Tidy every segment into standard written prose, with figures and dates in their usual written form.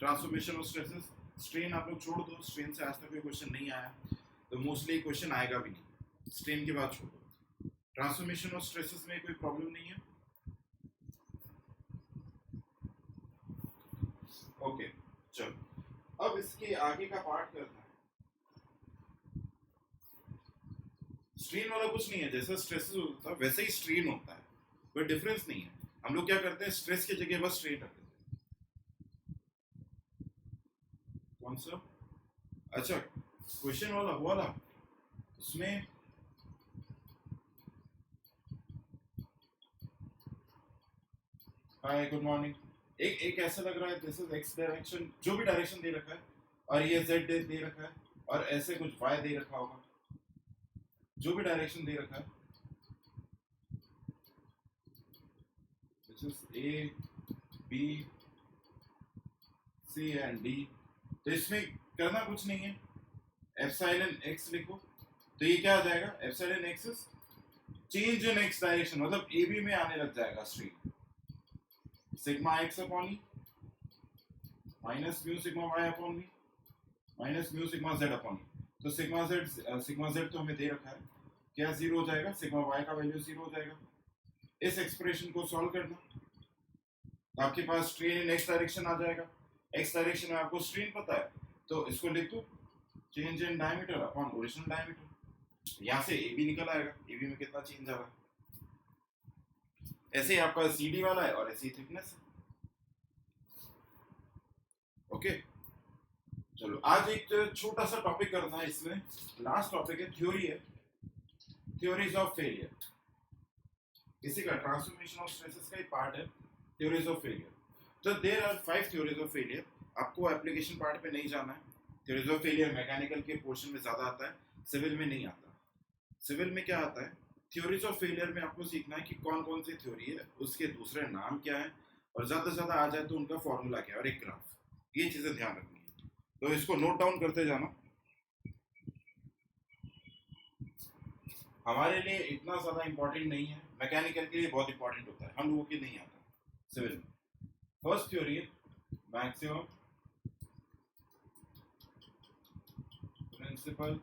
Transformation of stresses, strain आप लोग छोड़ दो, स्ट्रेन से आज तक कोई क्वेश्चन नहीं आया, तो मोस्टली क्वेश्चन आएगा भी नहीं, स्ट्रेन की बात छोड़ दो। ट्रांसफॉर्मेशन ऑफ स्ट्रेसेस में कोई प्रॉब्लम नहीं है। ओके चलो अब इसके आगे का पार्ट करना है। स्ट्रेन वाला कुछ नहीं है, जैसा स्ट्रेसेस होता है वैसे ही स्ट्रेन होता है, कोई डिफरेंस नहीं है। हम लोग क्या करते हैं, स्ट्रेस की जगह बस स्ट्रेन रख देते हैं। कौन सा? अच्छा क्वेश्चन वाला वो वाला, उसमें हाय गुड मॉर्निंग, एक ऐसा लग रहा है दिस इज एक्स डायरेक्शन, जो भी डायरेक्शन दे रखा है, और ये जेड दे रखा है, और ऐसे कुछ वाई दे रखा होगा, जो भी डायरेक्शन दे रखा है, this is A B C and D, तो इसमें करना कुछ नहीं है, एप्सिलॉन एक्स लिखो, तो ये क्या आ जाएगा, epsilon x is change in x direction, मतलब ए बी में आने लग जाएगा stream, sigma x upon E minus mu sigma y upon V minus mu sigma z upon E. तो सिग्मा जेड तो हमें दे रखा है, क्या जीरो हो जाएगा, सिग्मा वाई का वैल्यू जीरो हो जाएगा। इस एक्सप्रेशन को सॉल्व करना, तो आपके पास स्ट्रेन इन एक्स डायरेक्शन आ जाएगा, एक्स डायरेक्शन में आपको स्ट्रेन पता है, तो इसको लिख दो change in diameter upon original diameter, यहाँ से ए बी निकल आएगा, ए बी में कितना चेंज आ रहा है, ऐसे ही आपका सी डी वाला है और ऐसी थिकनेस है। ओके चलो आज एक छोटा सा टॉपिक करना है, इसमें लास्ट टॉपिक है, थ्योरी है, थ्योरीज ऑफ फेलियर, इसी का ट्रांसफॉर्मेशन ऑफ स्ट्रेसेस का ही पार्ट है, थ्योरीज ऑफ फेलियर। तो there are 5 theories of failure, आपको एप्लीकेशन पार्ट पे नहीं जाना है, थ्योरीज ऑफ फेलियर मैकेनिकल के पोर्शन में ज्यादा आता है, सिविल में नहीं आता। सिविल में क्या आता है, थ्योरीज ऑफ फेलियर में आपको सीखना है कि कौन कौन सी थ्योरी है, उसके दूसरे नाम क्या है, और ज्यादा से ज्यादा आ जाए तो उनका फॉर्मूला क्या है, और एक ग्राफ, ये चीजें ध्यान रखनी है, तो इसको नोट डाउन करते जाना। हमारे लिए इतना ज्यादा इंपॉर्टेंट नहीं है, मैकेनिकल के लिए बहुत इंपॉर्टेंट होता है, हम लोगों के नहीं आता सिविल में। फर्स्ट थ्योरी है maximum principal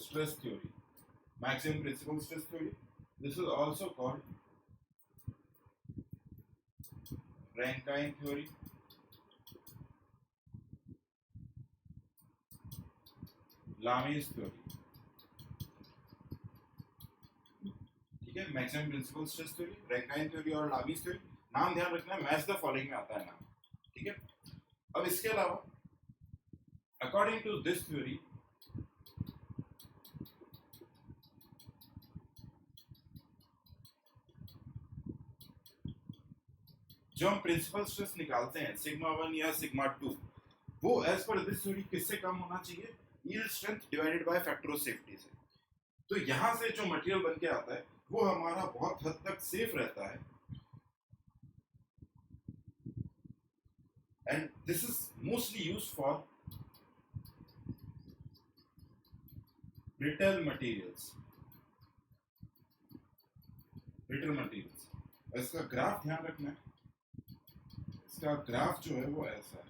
stress theory, maximum principal stress theory. This is also called Rankine theory, Lami's theory. ठीक है, maximum principal stress theory, Rankine theory और लामीज थ्योरी, नाम ध्यान रखना है, मैच द फॉलोइंग में आता है नाम, ठीक है। अब इसके अलावा अकॉर्डिंग टू दिस थ्योरी, जो हम प्रिंसिपल स्ट्रेस निकालते हैं सिग्मा 1 या सिग्मा 2, वो एज पर दिस थ्योरी किससे कम होना चाहिए, yield strength divided by factor of safety से। तो यहां से जो मटेरियल बन के आता है वो हमारा बहुत हद तक सेफ रहता है, and this is mostly used for brittle materials, brittle materials. इसका ग्राफ ध्यान रखना है, इसका ग्राफ जो है वो ऐसा है,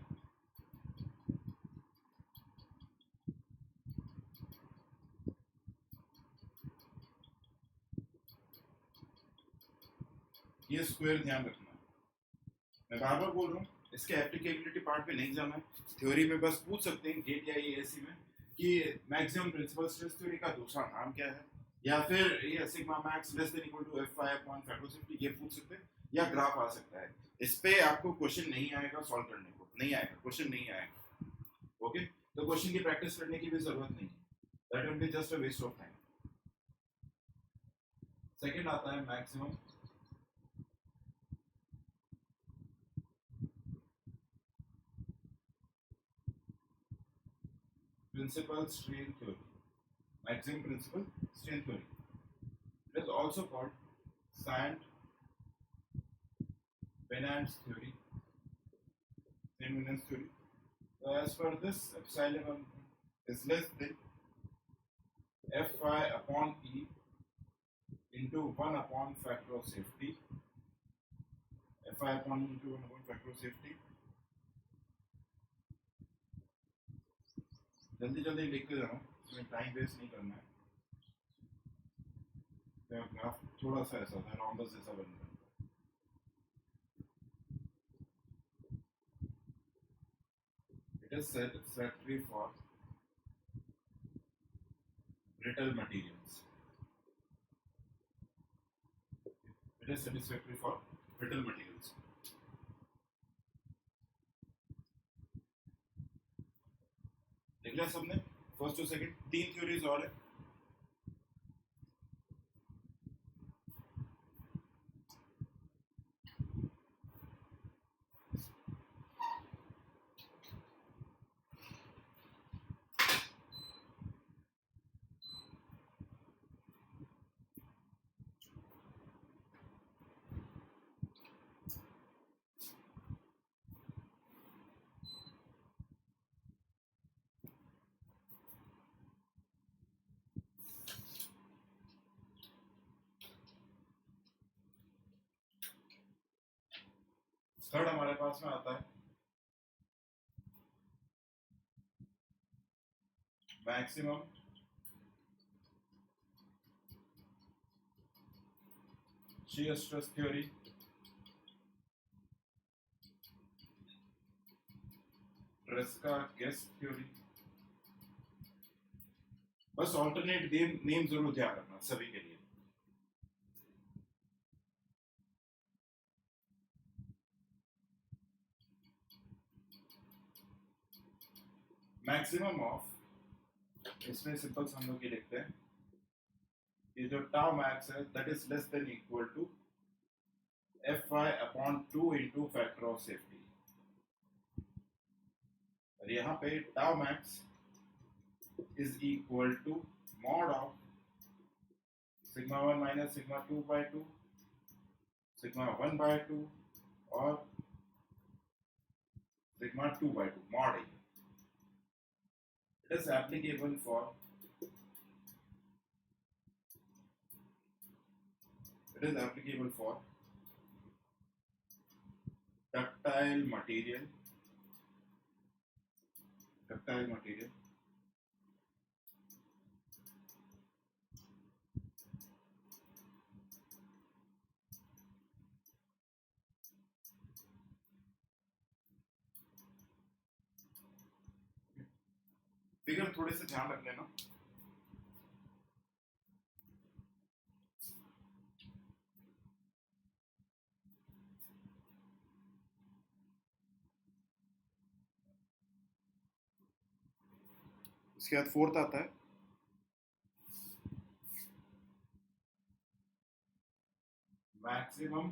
ये स्क्वायर ध्यान रखना है। मैं बार बार बोल रहा हूँ, इसके एप्लीकेबिलिटी पार्ट पे नहीं जाना है, थ्योरी में बस पूछ सकते हैं गेट या एएससी में कि मैक्सिमम प्रिंसिपल स्ट्रेस थ्योरी का दूसरा नाम क्या है, या फिर ये sigma max less than equal to F Y upon factor of safety, ये पूछ सकते हैं, या ग्राफ आ सकता है। इस पे आपको क्वेश्चन नहीं आएगा, सॉल्व करने को नहीं आएगा, क्वेश्चन नहीं आएगा, ओके। तो क्वेश्चन की प्रैक्टिस करने की भी जरूरत नहीं है, that will be just a waste of time. Second आता है maximum principal strain theory, maximum principal strain theory. It is also called Sand-Venant's theory, Sand-Venant's theory. So as per this, epsilon is less than Fy upon E into 1 upon factor of safety, Fi upon E into 1 upon factor of safety. जल्दी जल्दी लिख के जाना, इसमें time waste नहीं करना है। Graph थोड़ा सा ऐसा था, रॉम्बस जैसा बन रहा है। It is satisfactory for brittle materials. It is satisfactory for brittle materials. देख लिया सबने? फर्स्ट और सेकंड, 3 थ्योरीज और है। थर्ड हमारे पास में आता है maximum shear stress theory, Tresca-Guest theory। बस ऑल्टरनेट नेम जरूर ध्यान रखना सभी के लिए। मैक्सिमम ऑफ, इसमें सिंपल हम लोग ये लिखते हैं, ये जो टाउ मैक्स है that is less than equal to Fy upon 2 into factor of safety. और यहाँ पे tau max is equal to mod of sigma 1 minus sigma 2 by 2, sigma 1 by 2 और सिग्मा 2 बाय 2 मॉड है। It is applicable for ductile material figure थोड़े से ध्यान रख लेना। इसके बाद फोर्थ आता है maximum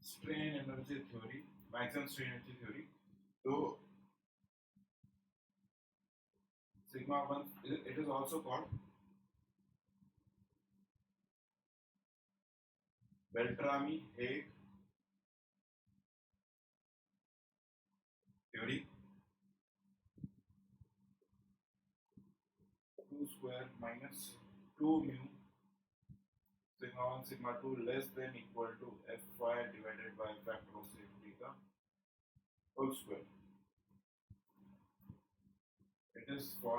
strain energy theory, maximum strain energy theory. तो sigma 1, it is also called Beltrami-Hague theory, 2 square minus 2 mu sigma 1 sigma 2 less than equal to Fy divided by factor of safety का whole square। It is for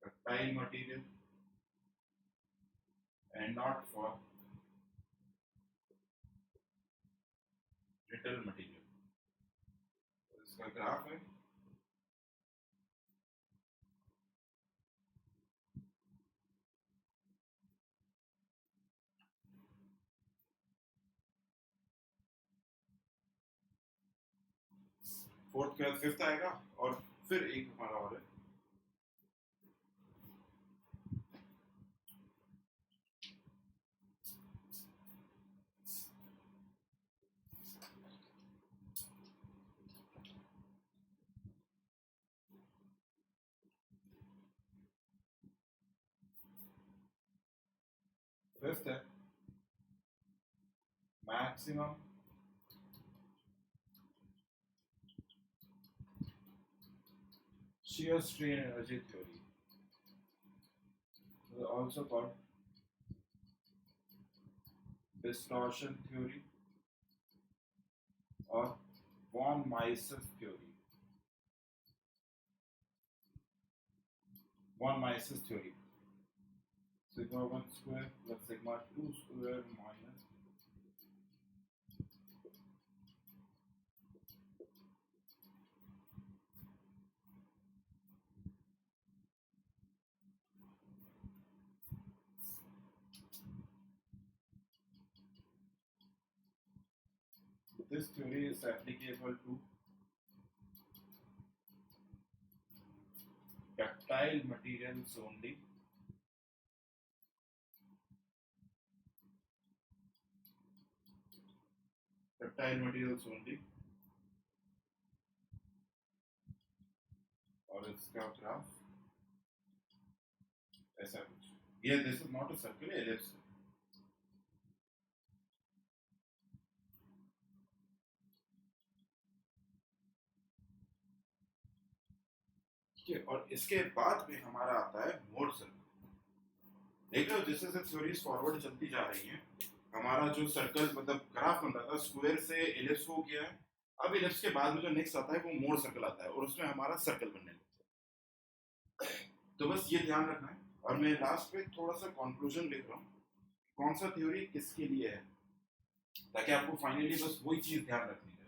ductile material and not for brittle material। इसका graph है, fourth के बाद fifth आएगा और फिर एक हमारा और है फिफ्थ है maximum shear strain energy theory, also called distortion theory or von Mises theory. Von Mises theory. Sigma 1 square plus sigma 2 square minus this theory is applicable to ductile materials only. Ductile materials only. और इसका graph ऐसा कुछ. Yeah, this is not a circle, ellipse. ठीक है, और इसके बाद में हमारा आता है मोड सर्कल. देख लो जैसे जैसे थ्योरीज फॉरवर्ड चलती जा रही हैं, हमारा जो सर्कल मतलब ग्राफ बन रहा था स्क्वायर से एलिप्स हो गया है. अब एलिप्स के बाद में जो नेक्स्ट आता है वो मोड सर्कल आता है और उसमें हमारा सर्कल बनने लगता है. तो बस ये ध्यान रखना है. और मैं लास्ट में थोड़ा सा कंक्लूजन लिख रहा हूँ कौन सा थ्योरी किसके लिए है, ताकि आपको फाइनली बस वही चीज ध्यान रखनी है.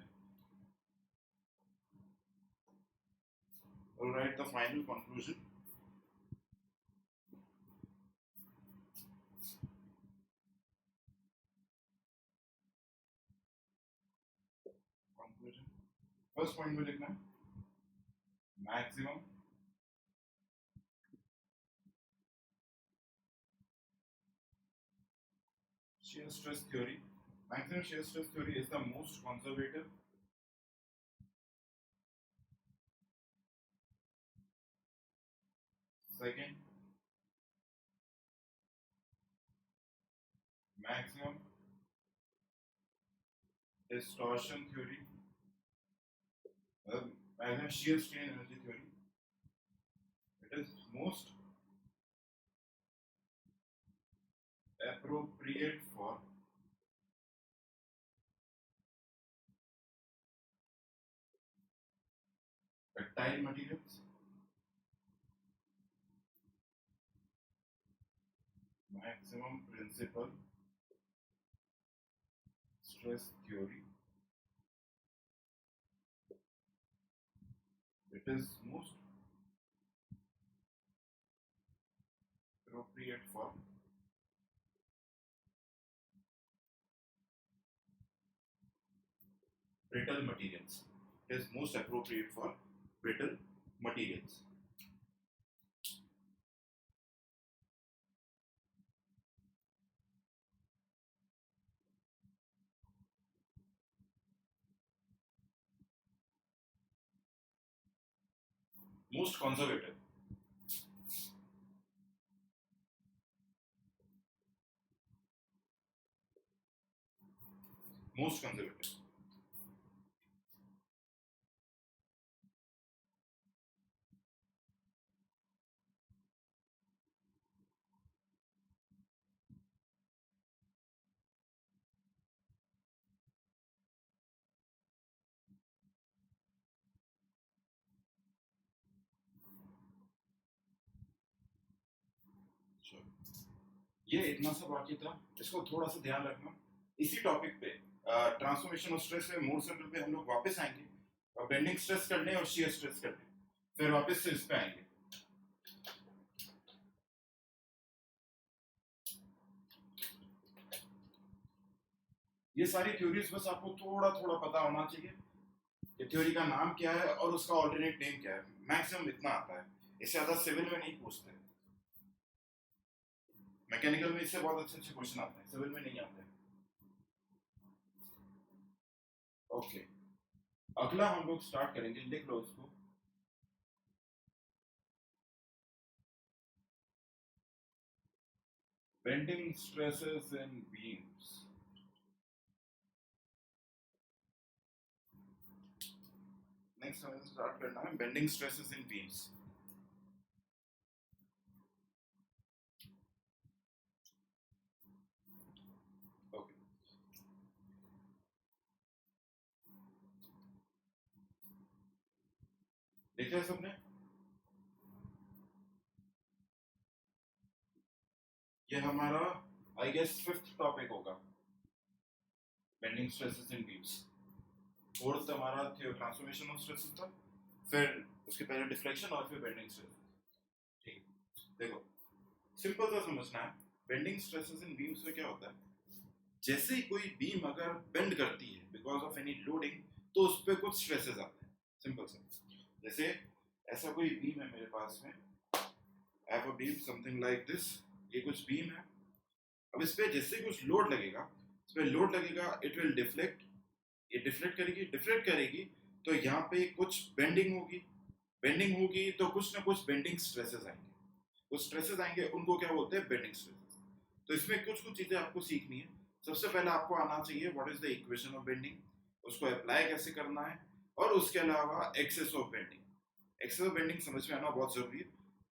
Alright, the final conclusion. First point में लिखना है maximum shear stress theory. Maximum shear stress theory is the most conservative second maximum distortion theory, maximum shear strain energy theory. It is most appropriate for ductile materials, maximum principal stress theory. It is most appropriate for brittle materials. It is most appropriate for brittle materials. Most conservative. Most conservative. ये इतना सा बाकी था, इसको थोड़ा सा ध्यान रखना. इसी टॉपिक पे ट्रांसफॉर्मेशन ऑफ स्ट्रेस में मोड सर्कल पे हम लोग वापस आएंगे और बेंडिंग स्ट्रेस करने और शियर स्ट्रेस करने, फिर वापस से इस पे आएंगे. ये सारी थ्योरीज बस आपको थोड़ा थोड़ा पता होना चाहिए कि थ्योरी का नाम क्या है और उसका ऑल्टरनेट नेम क्या है. मैक्सिमम इतना आता है, इससे ज्यादा सिविल में नहीं पूछते. मैकेनिकल में इससे बहुत अच्छे अच्छे क्वेश्चन आते हैं, सिविल में नहीं आते. ओके, अगला हम लोग स्टार्ट करेंगे, लिख लो उसको. Bending stresses in beams. Next हमें स्टार्ट करना है बेंडिंग स्ट्रेसेस इन बीम्स। ओके, देखा है सबने? ये हमारा आई गेस फिफ्थ टॉपिक होगा, बेंडिंग स्ट्रेसेस इन बीम्स। फोर्थ हमारा ट्रांसफॉर्मेशन ऑफ स्ट्रेसेस था, फिर उसके पहले डिफ्लेक्शन और फिर बेंडिंग स्ट्रेसेस। ठीक, देखो सिंपल सा समझना है, बेंडिंग स्ट्रेसेस इन बीम्स में क्या होता है, जैसे ही कोई बीम अगर बेंड करती है बिकॉज ऑफ एनी लोडिंग, तो उस पर कुछ स्ट्रेसेस आते हैं। सिंपल सा, जैसे ऐसा कोई बीम है मेरे पास में, I have a beam something like this, ये कुछ बीम है। अब इस पे जैसे कुछ लोड लगेगा, इस पे लोड लगेगा, इट विल डिफ्लेक्ट, ये डिफ्लेक्ट करेगी, तो यहाँ पे कुछ बेंडिंग होगी तो कुछ ना कुछ बेंडिंग स्ट्रेसेस आएंगे, कुछ स्ट्रेसेस आएंगे, उनको क्या बोलते हैं, बेंडिंग स्ट्रेसेस। तो इसमें कुछ कुछ चीजें आपको सीखनी है। सबसे पहले आपको आना चाहिए what is the equation of bending, उसको अप्लाई कैसे करना है, और उसके अलावा axes of bending. Axes of bending समझ में आना बहुत जरूरी है,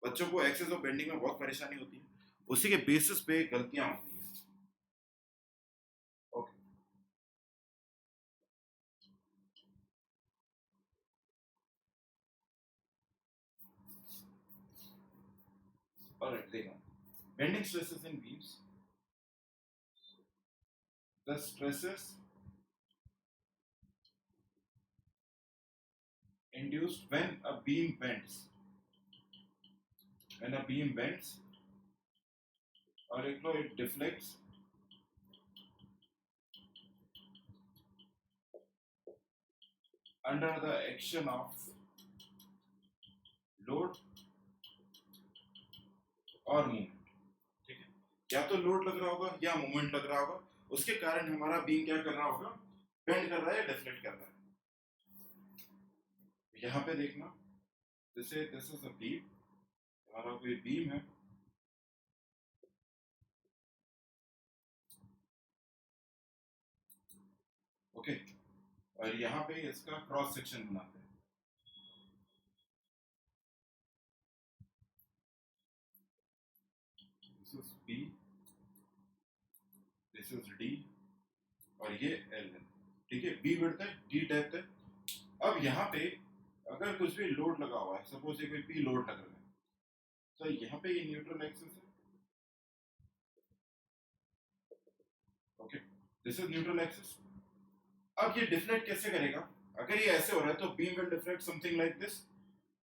बच्चों को एक्सेस ऑफ बेंडिंग में बहुत परेशानी होती है, उसी के बेसिस पे गलतियां होती है। ओके, ऑलराइट, देखो bending stresses in beams, the stresses induced when a beam bends, or it deflects under the action of load और मूवमेंट। ठीक है, या तो लोड लग रहा होगा या मूवमेंट लग रहा होगा, उसके कारण हमारा बीम क्या कर रहा होगा, बेंड कर रहा है या डिफ्लेक्ट कर रहा है। यहाँ पे देखना, जैसे दिस इज अ बीम, हमारा कोई बीम है, ओके, और यहाँ पे इसका क्रॉस सेक्शन बनाते हैं। This is B, this is D, और ये एल है। ठीक है, बी विड्थ है, डी डेप्थ है। अब यहाँ पे अगर कुछ भी लोड लगा हुआ है, सपोज ये कोई पी लोड लग रहा है, तो यहाँ पे ये न्यूट्रल एक्सिस है, okay, this is neutral axis. अब ये डिफ्लेक्ट कैसे करेगा, अगर ये ऐसे हो रहा है तो beam will deflect something like this,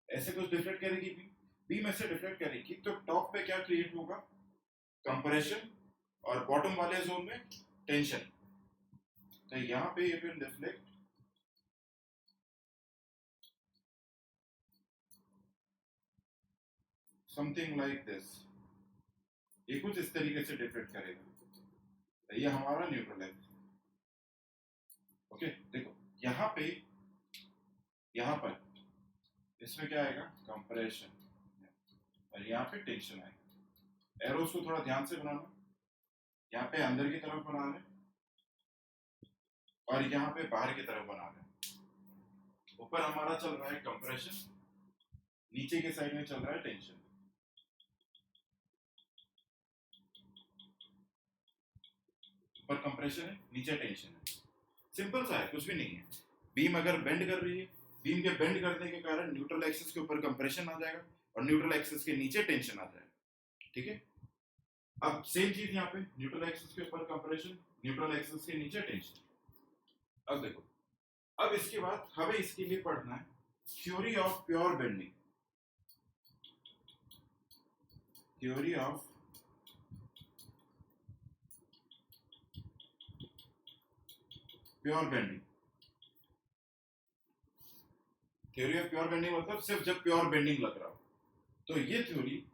ऐसे कुछ डिफ्लेक्ट करेगी बीम, बीम ऐसे डिफ्लेक्ट करेगी, तो टॉप पे क्या क्रिएट होगा, कंप्रेशन, और बॉटम वाले जोन में टेंशन। तो यहाँ पे ये will deflect something like this, ये कुछ इस तरीके से डिफ्लेक्ट करेगा। ये हमारा न्यूट्रल है, ओके। देखो यहाँ पे, यहाँ पर इसमें क्या आएगा, कंप्रेशन, और यहाँ पे टेंशन आएगा। एरोस को थोड़ा ध्यान से बनाना, यहाँ पे अंदर की तरफ बना रहे और यहाँ पे बाहर की तरफ बना रहे। ऊपर हमारा चल रहा है कंप्रेशन, नीचे के साइड में चल रहा है टेंशन। ऊपर कंप्रेशन है, नीचे टेंशन है, सिंपल सा है, कुछ भी नहीं है। बीम अगर बेंड कर रही है, बीम के बेंड करने के कारण न्यूट्रल एक्सिस के ऊपर कंप्रेशन आ जाएगा और न्यूट्रल एक्सिस के नीचे टेंशन आ जाएगा। ठीक है, अब सेम चीज यहाँ पे, न्यूट्रल एक्सिस के ऊपर कंप्रेशन, न्यूट्रल एक्सिस के नीचे टेंशन। अब देखो, अब इसके बाद हमें इसके लिए पढ़ना है theory of pure bending, theory of pure bending. Theory of pure bending मतलब सिर्फ जब प्योर बेंडिंग लग रहा हो, तो ये theory,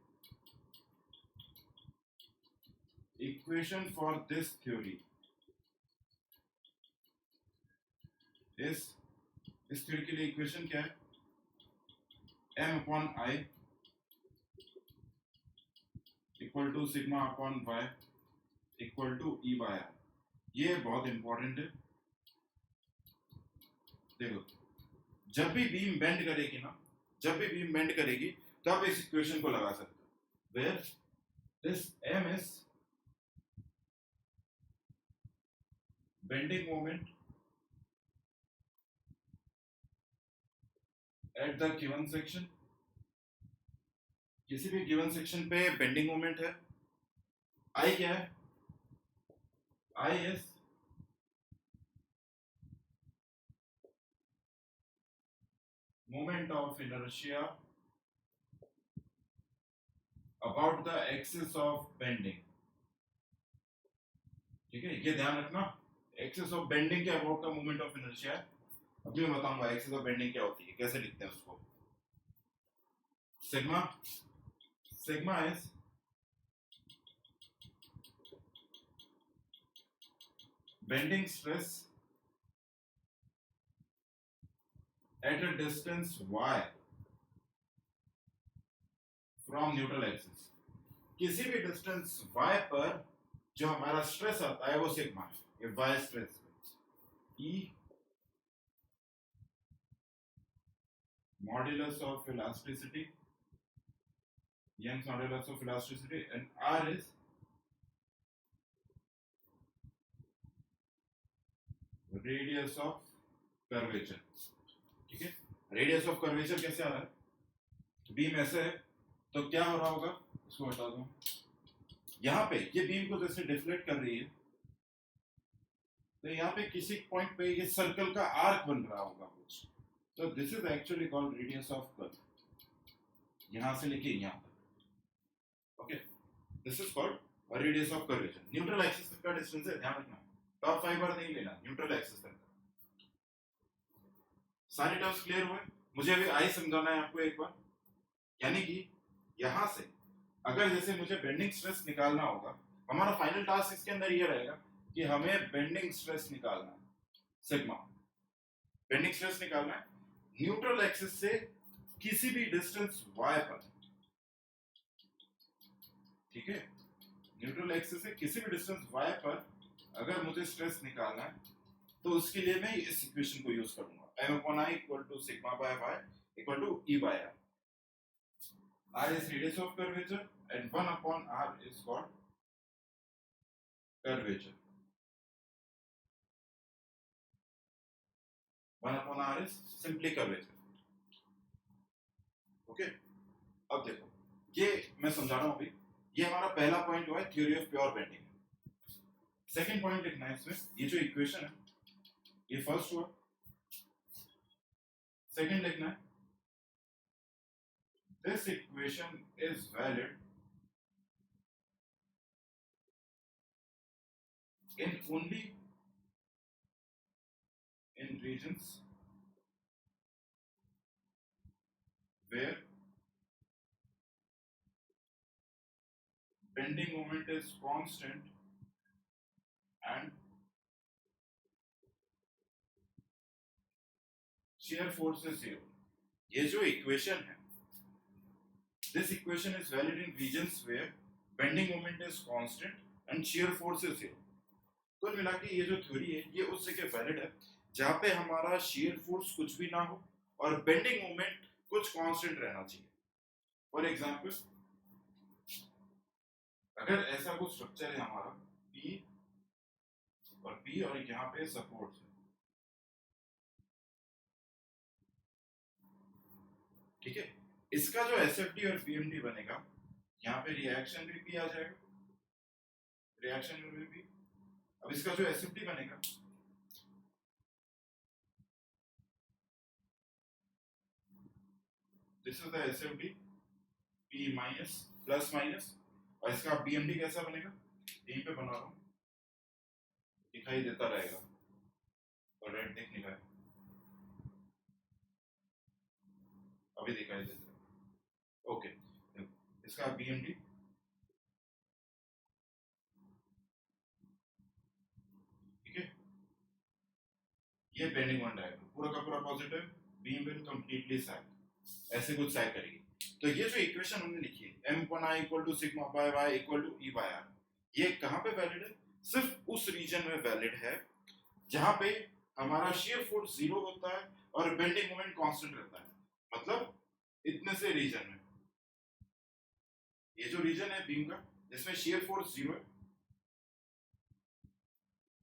equation for this theory इस थ्योरी के लिए इक्वेशन क्या है, m upon I equal to sigma upon Y equal to E by R. ये बहुत इंपॉर्टेंट है। देखो, जब भी बीम बेंड करेगी ना, जब भी बीम बेंड करेगी तो आप इस इक्वेशन को लगा सकते हो, where this m is bending moment at the given section, किसी भी गिवन सेक्शन पे बेंडिंग मोमेंट है, I क्या है, I is moment of inertia about the axis of bending। ठीक है, ये ध्यान रखना, एक्सिस ऑफ बेंडिंग के अबाउट का मोमेंट ऑफ इनर्शिया है। अभी मैं बताऊंगा एक्सिस ऑफ बेंडिंग क्या होती है, कैसे लिखते हैं उसको। Sigma, sigma is bending stress at a distance y from neutral axis। किसी भी डिस्टेंस y पर जो हमारा स्ट्रेस आता है वो सिग्मा है, ये y stress E modulus of elasticity, Young's modulus of elasticity, and R is radius of curvature। ठीक है, रेडियस ऑफ कर्वेचर कैसे आ रहा है, बीम ऐसे है तो क्या हो रहा होगा, इसको हटा दो, यहाँ पे ये बीम को जैसे डिफ्लेक्ट कर रही है तो यहाँ पे किसी पॉइंट पे ये सर्कल का आर्क बन रहा होगा कुछ, तो this is actually called radius of curve, यहाँ से लेके यहाँ तक। Okay, this is called radius of curvature. Neutral axis तक का डिस्टेंस है, ध्यान रखना, टॉप फाइबर नहीं लेना, न्यूट्रल एक्सिस तक। सारे टर्म्स क्लियर हुए? मुझे अभी आई समझाना है आपको एक बार, यानी कि यहां से अगर जैसे मुझे बेंडिंग स्ट्रेस निकालना होगा, हमारा फाइनल टास्क इसके अंदर ये रहेगा कि हमें बेंडिंग स्ट्रेस निकालना है, सिग्मा बेंडिंग स्ट्रेस निकालना है न्यूट्रल एक्सिस से किसी भी डिस्टेंस y पर। ठीक है, न्यूट्रल एक्सिस से किसी भी डिस्टेंस y पर अगर मुझे स्ट्रेस निकालना है तो उसके लिए मैं इस इक्वेशन को यूज करूंगा, m upon I equal to sigma by y equal to E by R। R is radius of curvature and 1 upon R is called curvature। 1 upon R is simply curvature। Okay, अब देखो ये मैं समझा रहा हूं अभी, ये हमारा पहला पॉइंट हुआ है theory of pure bending. Second point लिखना है इसमें, ये जो इक्वेशन है ये फर्स्ट हुआ, सेकंड लिखना है this equation is valid in only in regions where bending moment is constant and shear force is zero। ये जो इक्वेशन है, this equation is valid in regions where bending moment is constant and shear force is zero। कुल मिला के ये जो theory है ये उस जगह वैलिड है जहाँ पे हमारा shear force कुछ भी ना हो और बेंडिंग मोमेंट कुछ कांस्टेंट रहना चाहिए। फॉर एग्जांपल, अगर ऐसा कुछ स्ट्रक्चर है हमारा P और P और यहाँ पे सपोर्ट है, ठीक है, इसका जो SFD और BMD बनेगा, यहाँ पे रिएक्शन भी P आ जाएगा, रिएक्शन भी P। अब इसका जो SFD बनेगा, this is the SFD P minus plus minus, और इसका BMD कैसा बनेगा, यहीं पे बना रहा हूँ, दिखाई देता रहेगा और रेड दिख नहीं रहा है, अभी दिखाई देता है। ओके, इसका BMD ठीक है, ये बेंडिंग मोमेंट आएगा, पूरा का पूरा पॉजिटिव, बीम विल कंप्लीटली सैग, ऐसे कुछ सैग करेगी। तो ये जो इक्वेशन हमने लिखी है m/i = sigma bye y = E by R, ये कहाँ पे वैलिड है, सिर्फ उस रीजन में वैलिड है जहाँ पे हमारा shear force 0 होता है और बेंडिंग मोमेंट कांस्टेंट रहता है, मतलब इतने से रीजन में, ये जो रीजन है बीम का जिसमें शियर फोर्स 0 है,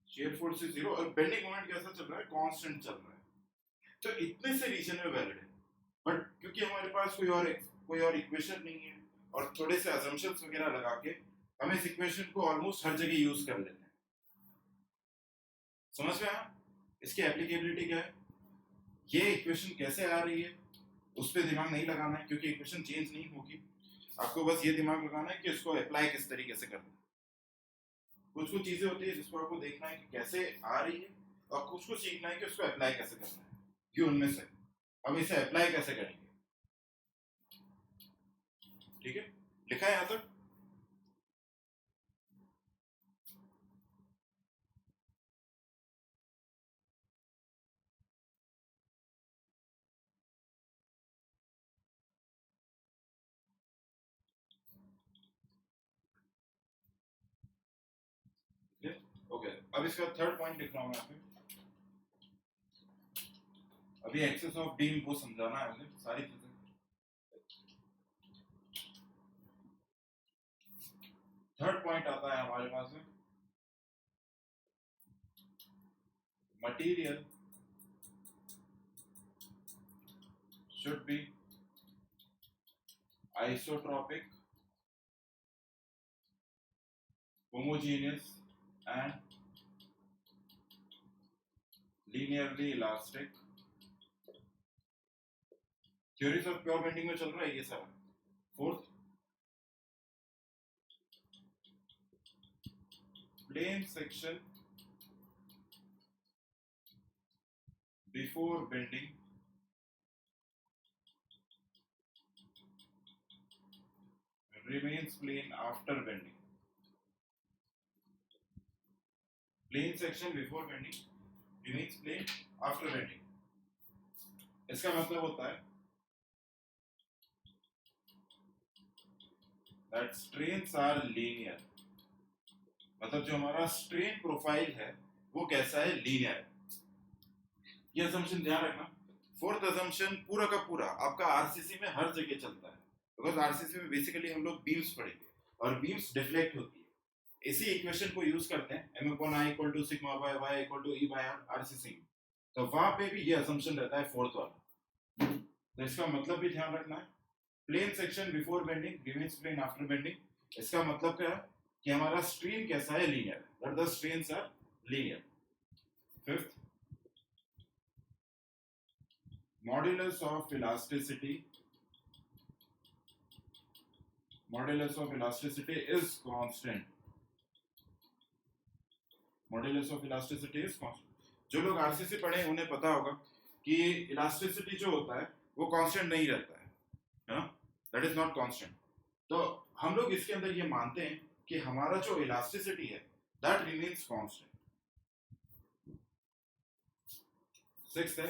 शियर फोर्स इज 0 और बेंडिंग मोमेंट कैसा चल रहा है, कांस्टेंट चल रहा है, तो इतने से रीजन में वैलिड है। बट क्योंकि हमारे पास कोई और इक्वेशन नहीं है और थोड़े से असम्पशंस वगैरह लगा के हम इस इक्वेशन को ऑलमोस्ट हर जगह यूज कर लेते हैं। समझ में आया इसकी एप्लीकेबिलिटी क्या है, ये इक्वेशन कैसे आ रही है उस पर दिमाग नहीं लगाना है क्योंकि इक्वेशन चेंज नहीं होगी, आपको बस ये दिमाग लगाना है कि इसको अप्लाई किस तरीके से करना है। कुछ कुछ चीजें होती है जिसको आपको देखना है कि कैसे आ रही है और कुछ कुछ सीखना है कि उसको अप्लाई कैसे करना है, कि उनमें से हम इसे अप्लाई कैसे करेंगे। ठीक है, लिखा है यहां तक? ओके, अब इसका थर्ड पॉइंट लिख रहा हूं यहाँ पे। अभी एक्सेस ऑफ बीम को समझाना है मुझे सारी चीजें। थर्ड पॉइंट आता है हमारे पास में, material should be isotropic, homogeneous and linearly elastic. Theories of pure bending में चल रहा है ये सब। Fourth, plane section before bending remains plane after bending. Plane section before bending remains plane after bending. इसका मतलब होता है that strains are linear, मतलब जो हमारा स्ट्रेन प्रोफाइल है वो कैसा है, लीनियर है। ये असम्पशन ध्यान रखना। फोर्थ असम्पशन पूरा का पूरा आपका आरसीसी में हर जगह चलता है, बिकॉज आरसीसी में बेसिकली हम लोग बीम्स पढ़ेंगे और बीम्स डिफ्लेक्ट होती है, इसी इक्वेशन को यूज करते हैं m/i = σ/y = e/r आरसीसी में, तो वहां पे भी ये असम्पशन रहता है फोर्थ वाला। तो इसका मतलब भी ध्यान रखना है, plane section before bending remains plane after bending. इसका मतलब क्या है कि हमारा स्ट्रेन कैसा है, linear, that the strains are linear. Fifth, modulus of elasticity is constant, modulus of elasticity is constant। जो लोग आरसीसी पढ़े उन्हें पता होगा कि इलास्टिसिटी जो होता है वो कांस्टेंट नहीं रहता है ना, दैट इज नॉट कांस्टेंट। तो हम लोग इसके अंदर ये मानते हैं कि हमारा जो इलास्टिसिटी है दैट रिमेन्स कांस्टेंट। सिक्स्थ है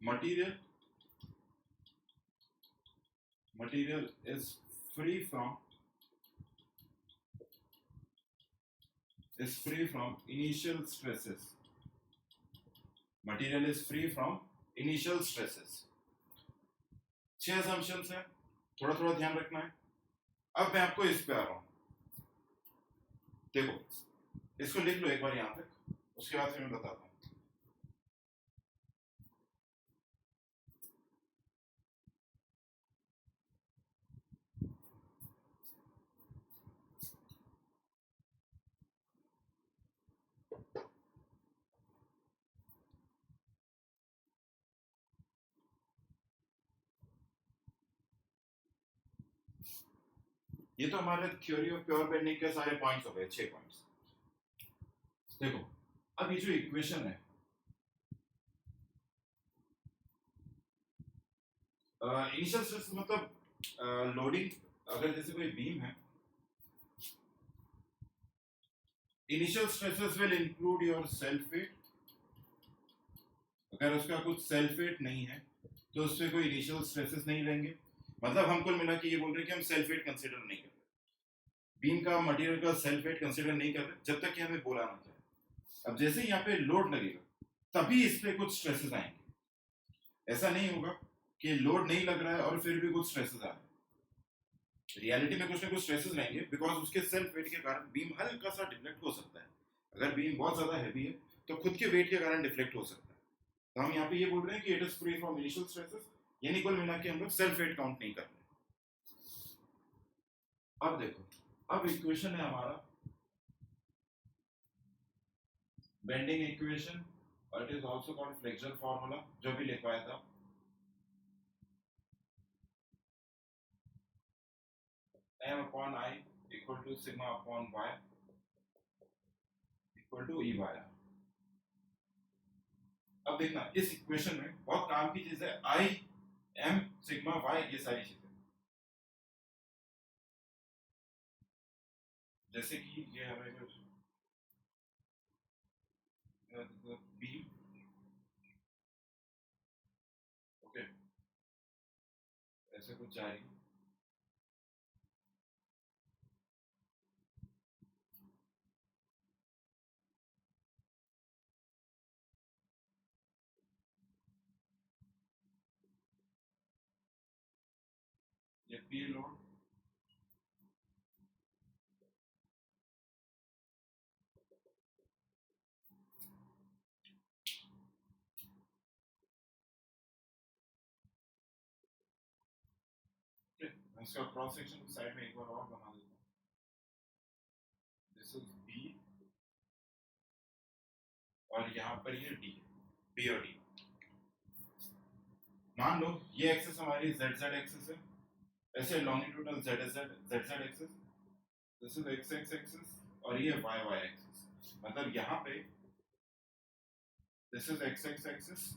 material is free from initial stresses, material is free from initial stresses। 6 assumptions है, थोड़ा थोड़ा ध्यान रखना है। अब मैं आपको इस पे आ रहा हूं, देखो इसको लिख लो एक बार यहां तक, उसके बाद फिर मैं बताता हूं। ये तो हमारे थ्योरी ऑफ प्योर बेंडिंग के सारे पॉइंट्स हो गए, 6 पॉइंट्स। देखो अब ये जो इक्वेशन है, इनिशियल स्ट्रेस मतलब लोडिंग, अगर जैसे कोई बीम है, initial stresses will include your self weight. अगर उसका कुछ सेल्फ वेट नहीं है तो उससे कोई इनिशियल स्ट्रेसेस नहीं लेंगे, मतलब हमको मिला कि ये बोल रहे हैं कि हम सेल्फ वेट कंसीडर नहीं कर रहे। बीम का मटेरियल का सेल्फ वेट कंसीडर नहीं कर रहे जब तक कि हमें बोला ना जाए। अब जैसे ही यहाँ पे लोड लगेगा तभी इस पे कुछ स्ट्रेसेस आएंगे। ऐसा नहीं होगा कि लोड नहीं लग रहा है और फिर भी कुछ स्ट्रेसेस आ रहे हैं। रियलिटी में कुछ ना कुछ स्ट्रेसेस रहेंगे बिकॉज उसके सेल्फ वेट के कारण बीम हल्का सा डिफ्लेक्ट हो सकता है। अगर बीम बहुत ज्यादा हैवी है तो खुद के वेट के कारण डिफ्लेक्ट हो सकता है। तो हम यहाँ पे ये बोल रहे हैं कि it is free from initial stresses, यानी कुल मिला के हम लोग सेल्फ वेट काउंट नहीं कर रहे। अब देखो, अब इक्वेशन है हमारा बेंडिंग इक्वेशन और it is also called flexor formula, जो भी लिखवाया था। m upon I equal to sigma upon y equal to E by R। अब देखना इस इक्वेशन में बहुत काम की चीज है I m सिग्मा y, ये सारी चीजें। जैसे कि ये हमें बी, ओके, ऐसे कुछ जाएगी। ये पी लोड, इसका क्रॉस सेक्शन की साइड में एक बार और बना देता हूँ। दिस इज बी और यहाँ पर ये डी, बी और डी। मान लो ये एक्सिस हमारी जेड जेड एक्सिस है, ऐसे longitudinal Z Z Z Z axis, this is x X axis और ये वाई वाई एक्सिस। मतलब यहाँ पे this is x X axis.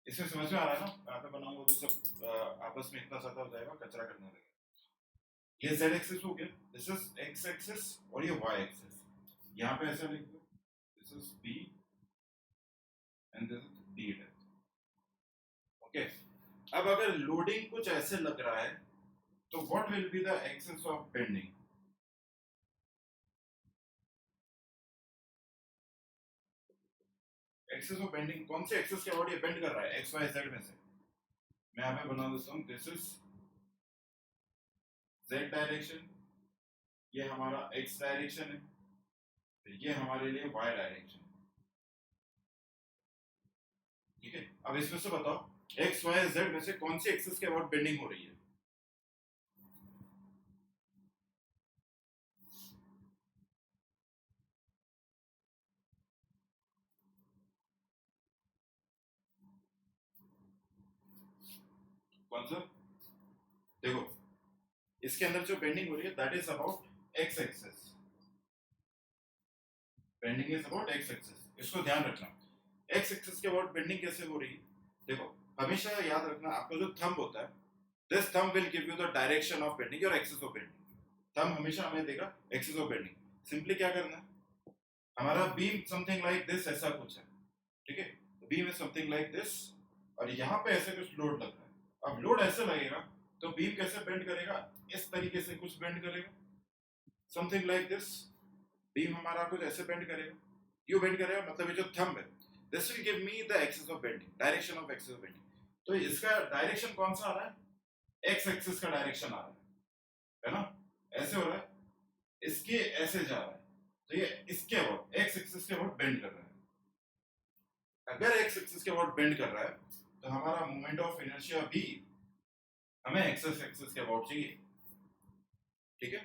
इसमें समझ में आ रहा है ना? यहाँ पे बनाऊंगा तो सब आपस में इतना ज्यादा हो जाएगा, कचरा करने लगेगा। ये z एक्सिस हो गया, दिस इज x एक्सिस और ये y एक्सिस। यहाँ पे ऐसा लिख दो, this is b and this is d depth. Okay, अब अगर लोडिंग कुछ ऐसे लग रहा है तो what will be the axis of bending? Axis of bending कौन से एक्सिस के अबाउट ये बेंड कर रहा है? x y z में से मैं यहाँ पे बना देता हूँ, दिस इज z डायरेक्शन, ये हमारा x डायरेक्शन है, ये हमारे लिए y डायरेक्शन। ठीक है, अब इसमें से बताओ x y z में से कौन सी एक्सिस के अबाउट बेंडिंग हो रही है? कौन सा? देखो, इसके अंदर जो बेंडिंग हो रही है that is about x axis. Bending is about x axis, इसको ध्यान रखना। एक्स एक्सिस के अबाउट बेंडिंग कैसे हो रही है? देखो, हमेशा याद रखना आपका जो थंब होता है, this thumb will give you the direction of bending और एक्सिस ऑफ बेंडिंग। थंब हमेशा हमें देगा एक्सिस ऑफ बेंडिंग। सिंपली क्या करना है, हमारा बीम समथिंग लाइक दिस ऐसा कुछ है, ठीक है? Beam is something like this और यहाँ पे ऐसे कुछ लोड लग रहा है। अब लोड ऐसे लगेगा तो बीम कैसे बेंड करेगा? इस तरीके से कुछ बेंड करेगा, समथिंग लाइक दिस। बीम हमारा कुछ ऐसे बेंड करेगा, यू बेंड करेगा, मतलब ये जो थंब है, this will give me the axis of bending, direction of axis of bending. तो इसका डायरेक्शन कौन सा आ रहा है? एक्स एक्सिस का डायरेक्शन आ रहा है ना? ऐसे हो रहा है, इसके ऐसे जा रहा है, तो ये इसके अबाउट एक्स एक्सिस के अबाउट बेंड कर रहा है। अगर एक्स एक्सिस के अबाउट बेंड कर रहा है तो हमारा मोमेंट ऑफ इनर्शिया भी हमें एक्स एक्सिस के अबाउट चाहिए। ठीक है,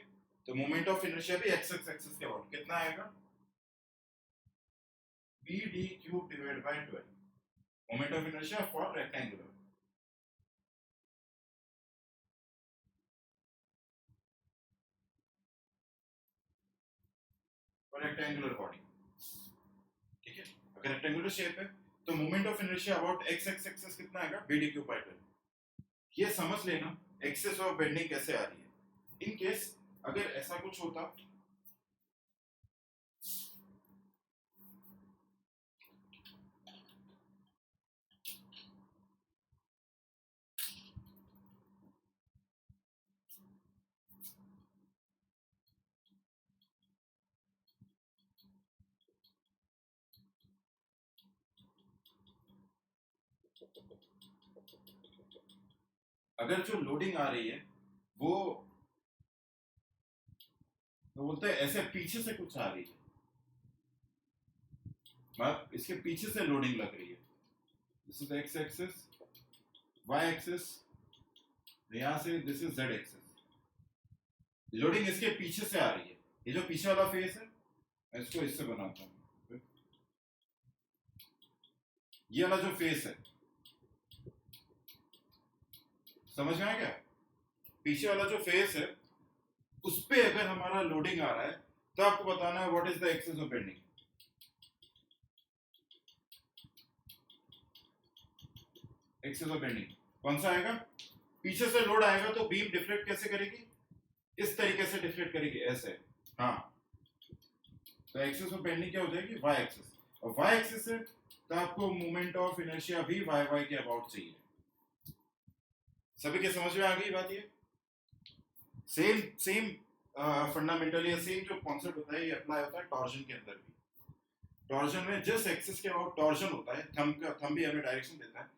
तो मोमेंट ऑफ इनर्शिया भी एक्स एक्सिस के अबाउट कितना आएगा? B D cube divide by 12, moment of inertia for rectangular. Rectangular body, ठीक है, अगर रेक्टेंगुलर शेप है तो moment of inertia about X X axis कितना आएगा? B D cube by 12। ये समझ लेना एक्सिस ऑफ बेंडिंग कैसे आ रही है। इन केस अगर ऐसा कुछ होता, अगर जो लोडिंग आ रही है वो बोलते हैं ऐसे पीछे से कुछ आ रही है, मतलब इसके पीछे से लोडिंग लग रही है, this is X axis, Y axis, यहां से this is Z axis, loading इसके पीछे से आ रही है। ये जो पीछे वाला फेस है मैं इसको इससे बनाता हूँ, ये वाला जो फेस है समझ में आया क्या? पीछे वाला जो फेस है उस पे अगर हमारा लोडिंग आ रहा है तो आपको बताना है what is the axis of bending. Axis of bending कौन सा आएगा? पीछे से लोड आएगा तो बीम डिफ्लेक्ट कैसे करेगी? इस तरीके से डिफ्लेक्ट करेगी, ऐसे। हाँ, तो एक्सिस ऑफ बेंडिंग क्या हो जाएगी? Y axis. और वाई एक्सिस है तो आपको मोमेंट ऑफ इनर्शिया भी वाई वाई के अबाउट चाहिए। सभी के समझ में आ गई बात? ये सेम सेम फंडामेंटली सेम जो कॉन्सेप्ट होता है ये अप्लाई होता है टॉर्जन के अंदर भी। टॉर्जन में जिस एक्सिस के अबाउट टॉर्जन होता है, थंब भी हमें डायरेक्शन देता है,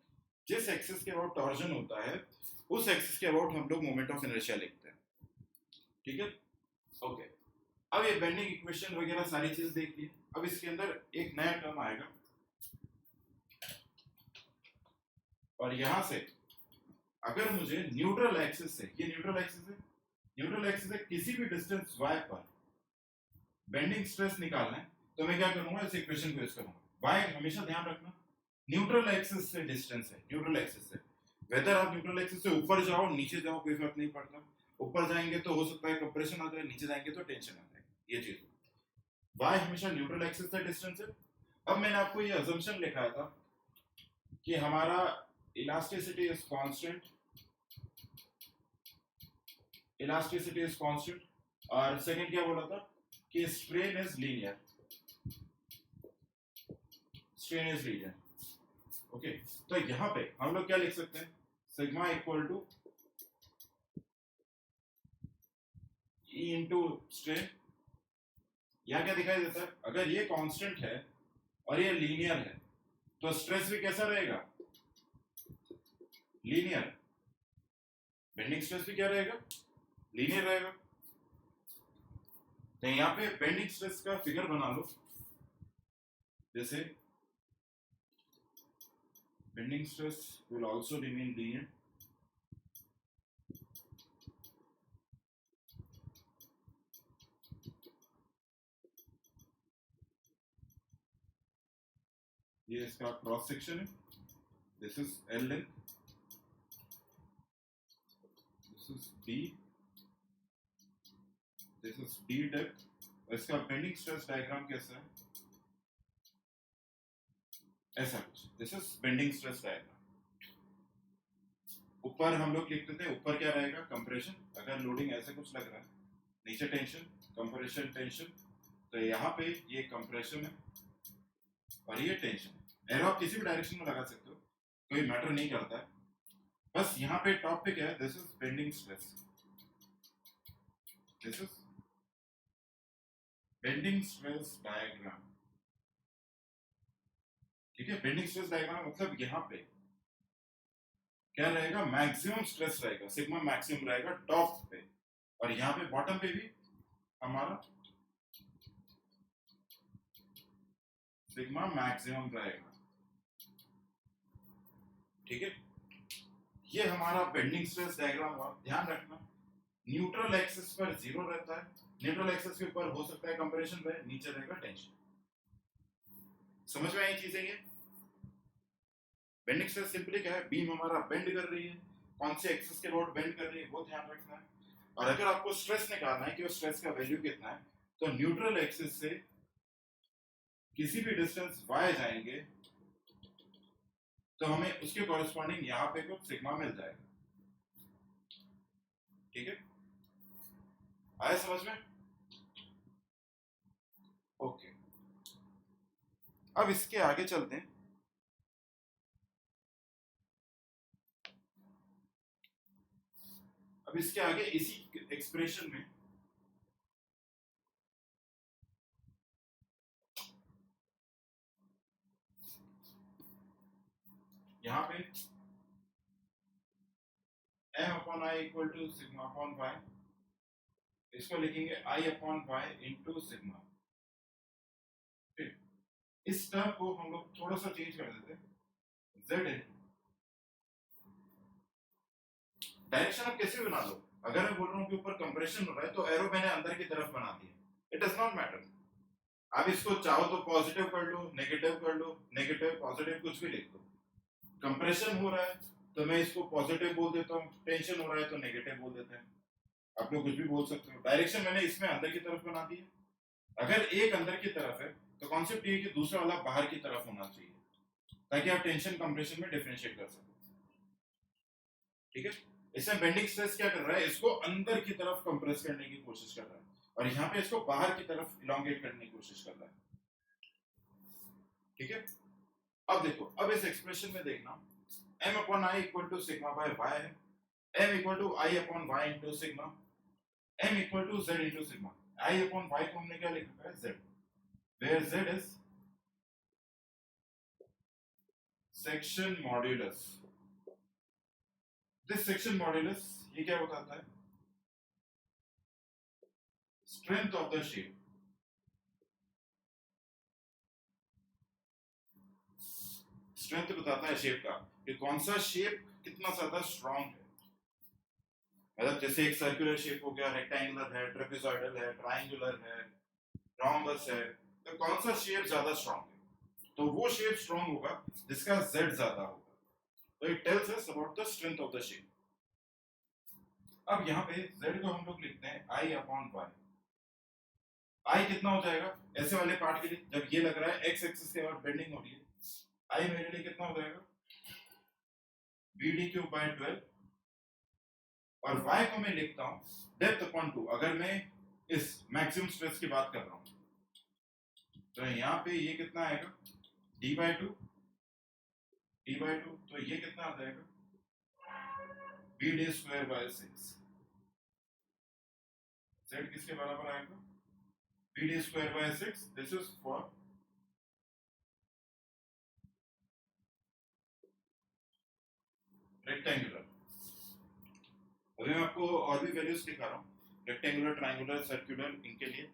जिस एक्सिस के अबाउट टॉर्जन होता है उस एक्सिस के अबाउट हम लोग मोमेंट ऑफ इनर्शिया लिखते हैं। ठीक है, ओके। अब ये बेंडिंग इक्वेशन वगैरह सारी चीज देख ली। अब इसके अंदर एक नया टर्म आएगा और यहां से अगर मुझे न्यूट्रल एक्सिस से, ये न्यूट्रल एक्सिस है, न्यूट्रल एक्सिस से किसी भी डिस्टेंस y पर बेंडिंग स्ट्रेस निकालना है तो मैं क्या करूंगा? इस इक्वेशन को यूज करूंगा। y हमेशा ध्यान रखना न्यूट्रल एक्सिस से डिस्टेंस है, न्यूट्रल एक्सिस से। वेदर आप न्यूट्रल एक्सिस से ऊपर जाओ नीचे जाओ कोई फर्क नहीं पड़ता। ऊपर जाएंगे तो हो सकता है कंप्रेशन आ जाए, नीचे जाएंगे तो टेंशन आ जाए, ये चीज। y हमेशा न्यूट्रल एक्सिस से डिस्टेंस है। अब मैंने आपको ये अजम्पशन लिखाया था कि हमारा elasticity is constant, elasticity is constant, और सेकंड क्या बोला था कि strain is linear, strain is linear. Okay, तो यहां पे हम लोग क्या लिख सकते हैं? Sigma equal to E into strain. यहां क्या दिखाई देता है? अगर ये कांस्टेंट है और ये लीनियर है तो स्ट्रेस भी कैसा रहेगा? लीनियर। बेंडिंग स्ट्रेस भी क्या रहेगा? लीनियर रहेगा। तो यहाँ पे बेंडिंग स्ट्रेस का फिगर बना लो, जैसे bending stress will also remain linear. ये इसका क्रॉस सेक्शन है, this is L length, this is D, this is D depth. और इसका बेंडिंग स्ट्रेस डायग्राम कैसा है? ऐसा कुछ, this is bending stress diagram. ऊपर हम लोग लिखते थे, ऊपर क्या रहेगा? कंप्रेशन, अगर लोडिंग ऐसे कुछ लग रहा है, नीचे टेंशन, कंप्रेशन, टेंशन। तो यहाँ पे ये कंप्रेशन है और ये टेंशन है। एरो आप किसी भी डायरेक्शन में लगा सकते हो, कोई मैटर नहीं करता है। बस यहाँ पे टॉप पे क्या है? This is bending stress, this is bending stress diagram. ठीक है, बेंडिंग स्ट्रेस डायग्राम मतलब यहाँ पे क्या रहेगा? मैक्सिमम स्ट्रेस रहेगा, सिग्मा मैक्सिमम रहेगा टॉप पे, और यहाँ पे बॉटम पे भी हमारा सिग्मा मैक्सिमम रहेगा। ठीक है, ये हमारा बेंडिंग स्ट्रेस डायग्राम हुआ। ध्यान रखना न्यूट्रल एक्सिस पर जीरो रहता है, न्यूट्रल एक्सिस के ऊपर हो सकता है कंप्रेशन रहे, नीचे रहेगा टेंशन। समझ में आई चीजें? ये बेंडिंग स्ट्रेस सिंपली क्या है? बीम हमारा बेंड कर रही है, कौन से एक्सिस के अबाउट बेंड कर रही है वो ध्यान रखना है। और अगर आपको स्ट्रेस निकालना है कि वो स्ट्रेस का वैल्यू कितना है, तो न्यूट्रल एक्सिस से किसी भी डिस्टेंस y जाएंगे तो हमें उसके कॉरेस्पॉन्डिंग यहाँ पे कुछ सिग्मा मिल जाएगा। ठीक है, आया समझ में? ओके, अब इसके आगे चलते हैं। अब इसके आगे इसी एक्सप्रेशन में यहाँ पे m upon I equal to sigma upon Y, इसको लिखेंगे i upon Y into sigma. इस टर्म को हम लोग थोड़ा सा चेंज कर देते हैं, z इंटू डायरेक्शन आप कैसे बना लो। अगर मैं बोल रहा हूँ कि ऊपर कंप्रेशन हो रहा है तो एरो मैंने अंदर की तरफ बना दिया, इट डज नॉट मैटर। आप इसको चाहो तो पॉजिटिव कर लो, नेगेटिव कर लो, नेगेटिव पॉजिटिव कुछ भी लिख दो। कंप्रेशन हो रहा है तो मैं इसको पॉजिटिव बोल देता हूँ, टेंशन हो रहा है तो नेगेटिव बोल देते हैं, आप लोग कुछ भी बोल सकते हो। डायरेक्शन मैंने इसमें अंदर की तरफ बना दी है। अगर एक अंदर की तरफ है तो कॉन्सेप्ट ये कि दूसरा वाला बाहर की तरफ होना चाहिए, ताकि आप टेंशन कंप्रेशन में डिफरेंशिएट कर सको। ठीक है, इसमें बेंडिंग स्ट्रेस क्या कर रहा है, इसको अंदर की तरफ कंप्रेस करने की कोशिश कर रहा है, और यहाँ पे इसको बाहर की तरफ इलोंगेट करने की कोशिश कर रहा है। ठीक है, अब देखो, अब इस एक्सप्रेशन में देखना, m upon I equal to sigma by Y है, m equal to I upon Y into sigma, m equal to z into sigma. I upon Y को हमने क्या लिखा है, z, where z is section modulus. This section modulus ये क्या बताता है, strength of the shape. Strength बताता है शेप का, कि कौन सा शेप कितना ज्यादा स्ट्रांग है। मतलब जैसे एक सर्कुलर शेप हो गया, रेक्टेंगुलर है, ट्रेपेजॉइडल है, ट्रायंगुलर है, रोम्बस है, तो कौन सा शेप ज्यादा स्ट्रांग है, तो वो शेप स्ट्रांग होगा जिसका z ज्यादा होगा। तो it tells us about the strength of the shape. अब यहाँ पे z को हम लोग लिखते हैं i अपॉन वाई। i कितना हो जाएगा ऐसे वाले पार्ट के लिए, जब ये लग रहा है x एक्सिस के बाद बेंडिंग हो रही है, i मेरे लिए कितना हो जाएगा, bd क्यूब बाय 12, और y को मैं लिखता हूँ डेप्थ अपॉन 2। अगर मैं इस मैक्सिमम स्ट्रेस की बात कर रहा हूँ तो यहाँ पे ये कितना आएगा, d बाय 2, तो ये कितना आ जाएगा, bd स्क्वायर बाय 6। z किसके बराबर आएगा, bd square by 6। This is for rectangular. अभी मैं आपको और भी वैल्यूज दिखा रहा हूँ, रेक्टेंगुलर, ट्रायंगुलर, सर्कुलर, इनके लिए।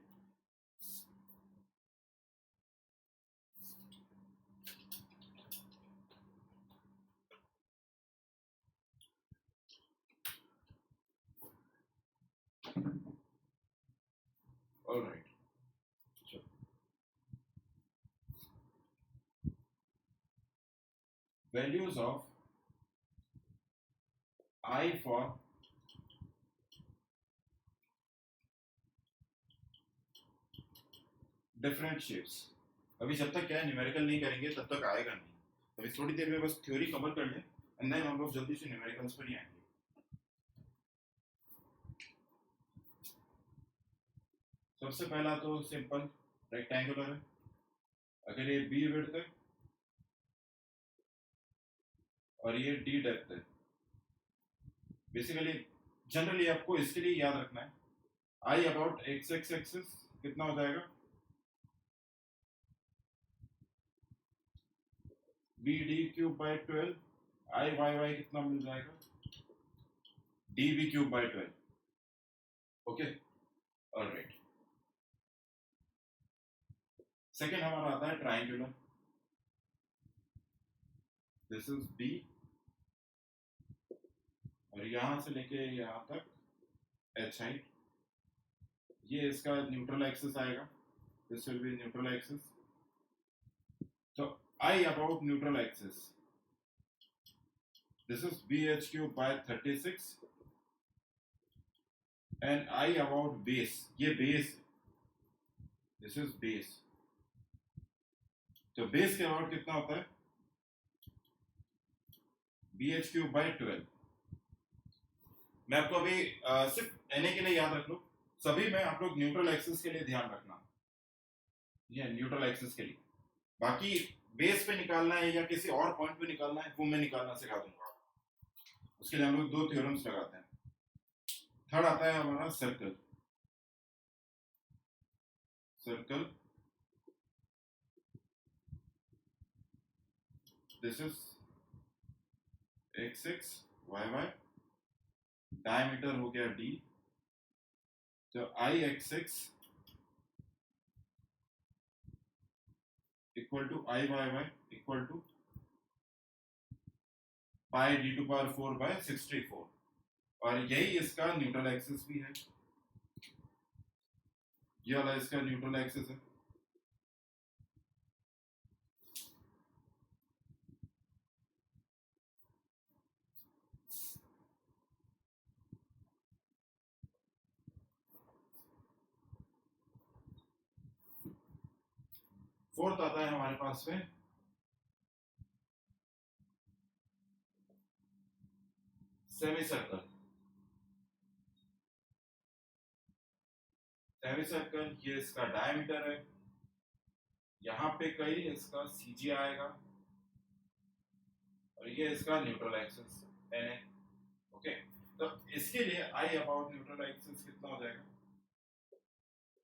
Alright, values of I for different shapes। अभी जब तक क्या है न्यूमेरिकल नहीं करेंगे तब तक आएगा नहीं, अभी थोड़ी देर में बस थ्योरी कवर कर लें एंड देन हम लोग जल्दी से न्यूमेरिकल्स पर ही आएंगे। सबसे पहला तो सिंपल रेक्टेंगुलर है, अगर ये बी विड्थ है और ये डी डेप्थ है, बेसिकली जनरली आपको इसके लिए याद रखना है I about X X axis कितना हो जाएगा, B D cube by 12, I Y Y कितना मिल जाएगा, D B cube by 12। Okay, alright. Second हमारा आता है ट्रायंगुलर, दिस इज बी और यहां से लेके यहां तक एच हाइट, ये इसका न्यूट्रल एक्सिस आएगा, this will be neutral axis. तो I about neutral axis, this is B H cube by 36 and I about base, ये बेस, दिस इज बेस। तो बेस के अबाउट कितना होता है, बी एच क्यूब बाय 12। मैं आपको अभी सिर्फ एनए के लिए याद रख लो, सभी में आप लोग न्यूट्रल एक्सिस के लिए ध्यान रखना, ये न्यूट्रल एक्सिस के लिए। बाकी बेस पे निकालना है या किसी और पॉइंट पे निकालना है वो मैं निकालना सिखा दूंगा, उसके लिए हम लोग दो थ्योरम्स लगाते हैं। थर्ड आता है हमारा circle, circle this is x x y y, diameter हो गया डी, तो I x x equal to I Y y equal to pi D to power 4 by 64, और यही इसका न्यूट्रल एक्सिस भी है, ये वाला इसका न्यूट्रल एक्सिस है। फोर्थ आता है हमारे पास में सेमी सर्कल। सेमी सर्कल ये इसका डायमीटर है, यहाँ पे कहीं इसका सीजी आएगा, और ये इसका न्यूट्रल एक्सिस एन है। ओके, तो इसके लिए आई अबाउट न्यूट्रल एक्सिस कितना हो जाएगा,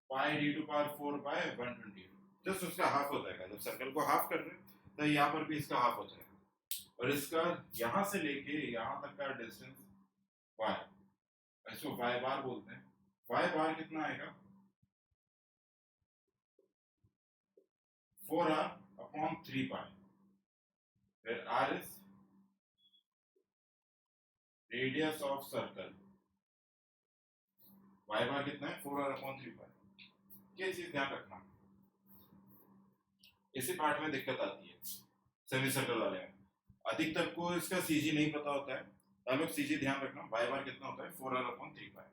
pi D to power 4 by 120, just उसका हाफ हो जाएगा। जब सर्कल को हाफ कर रहे हैं तो यहाँ पर भी इसका हाफ हो जाएगा, और इसका यहाँ से लेके यहाँ तक का डिस्टेंस y, इसको y बार बोलते हैं। y बार कितना आएगा, 4r अपॉन 3 पाई, फिर r is radius of circle, y बार कितना है 4r अपॉन 3 पाई। ये चीज ध्यान रखना, इसी पार्ट में दिक्कत आती है सेमी सर्कल वाले में। अधिकतर को इसका सीजी नहीं पता होता है, तो लोग सीजी ध्यान रखना, y बार कितना होता है 4r अपॉन 3 पाई।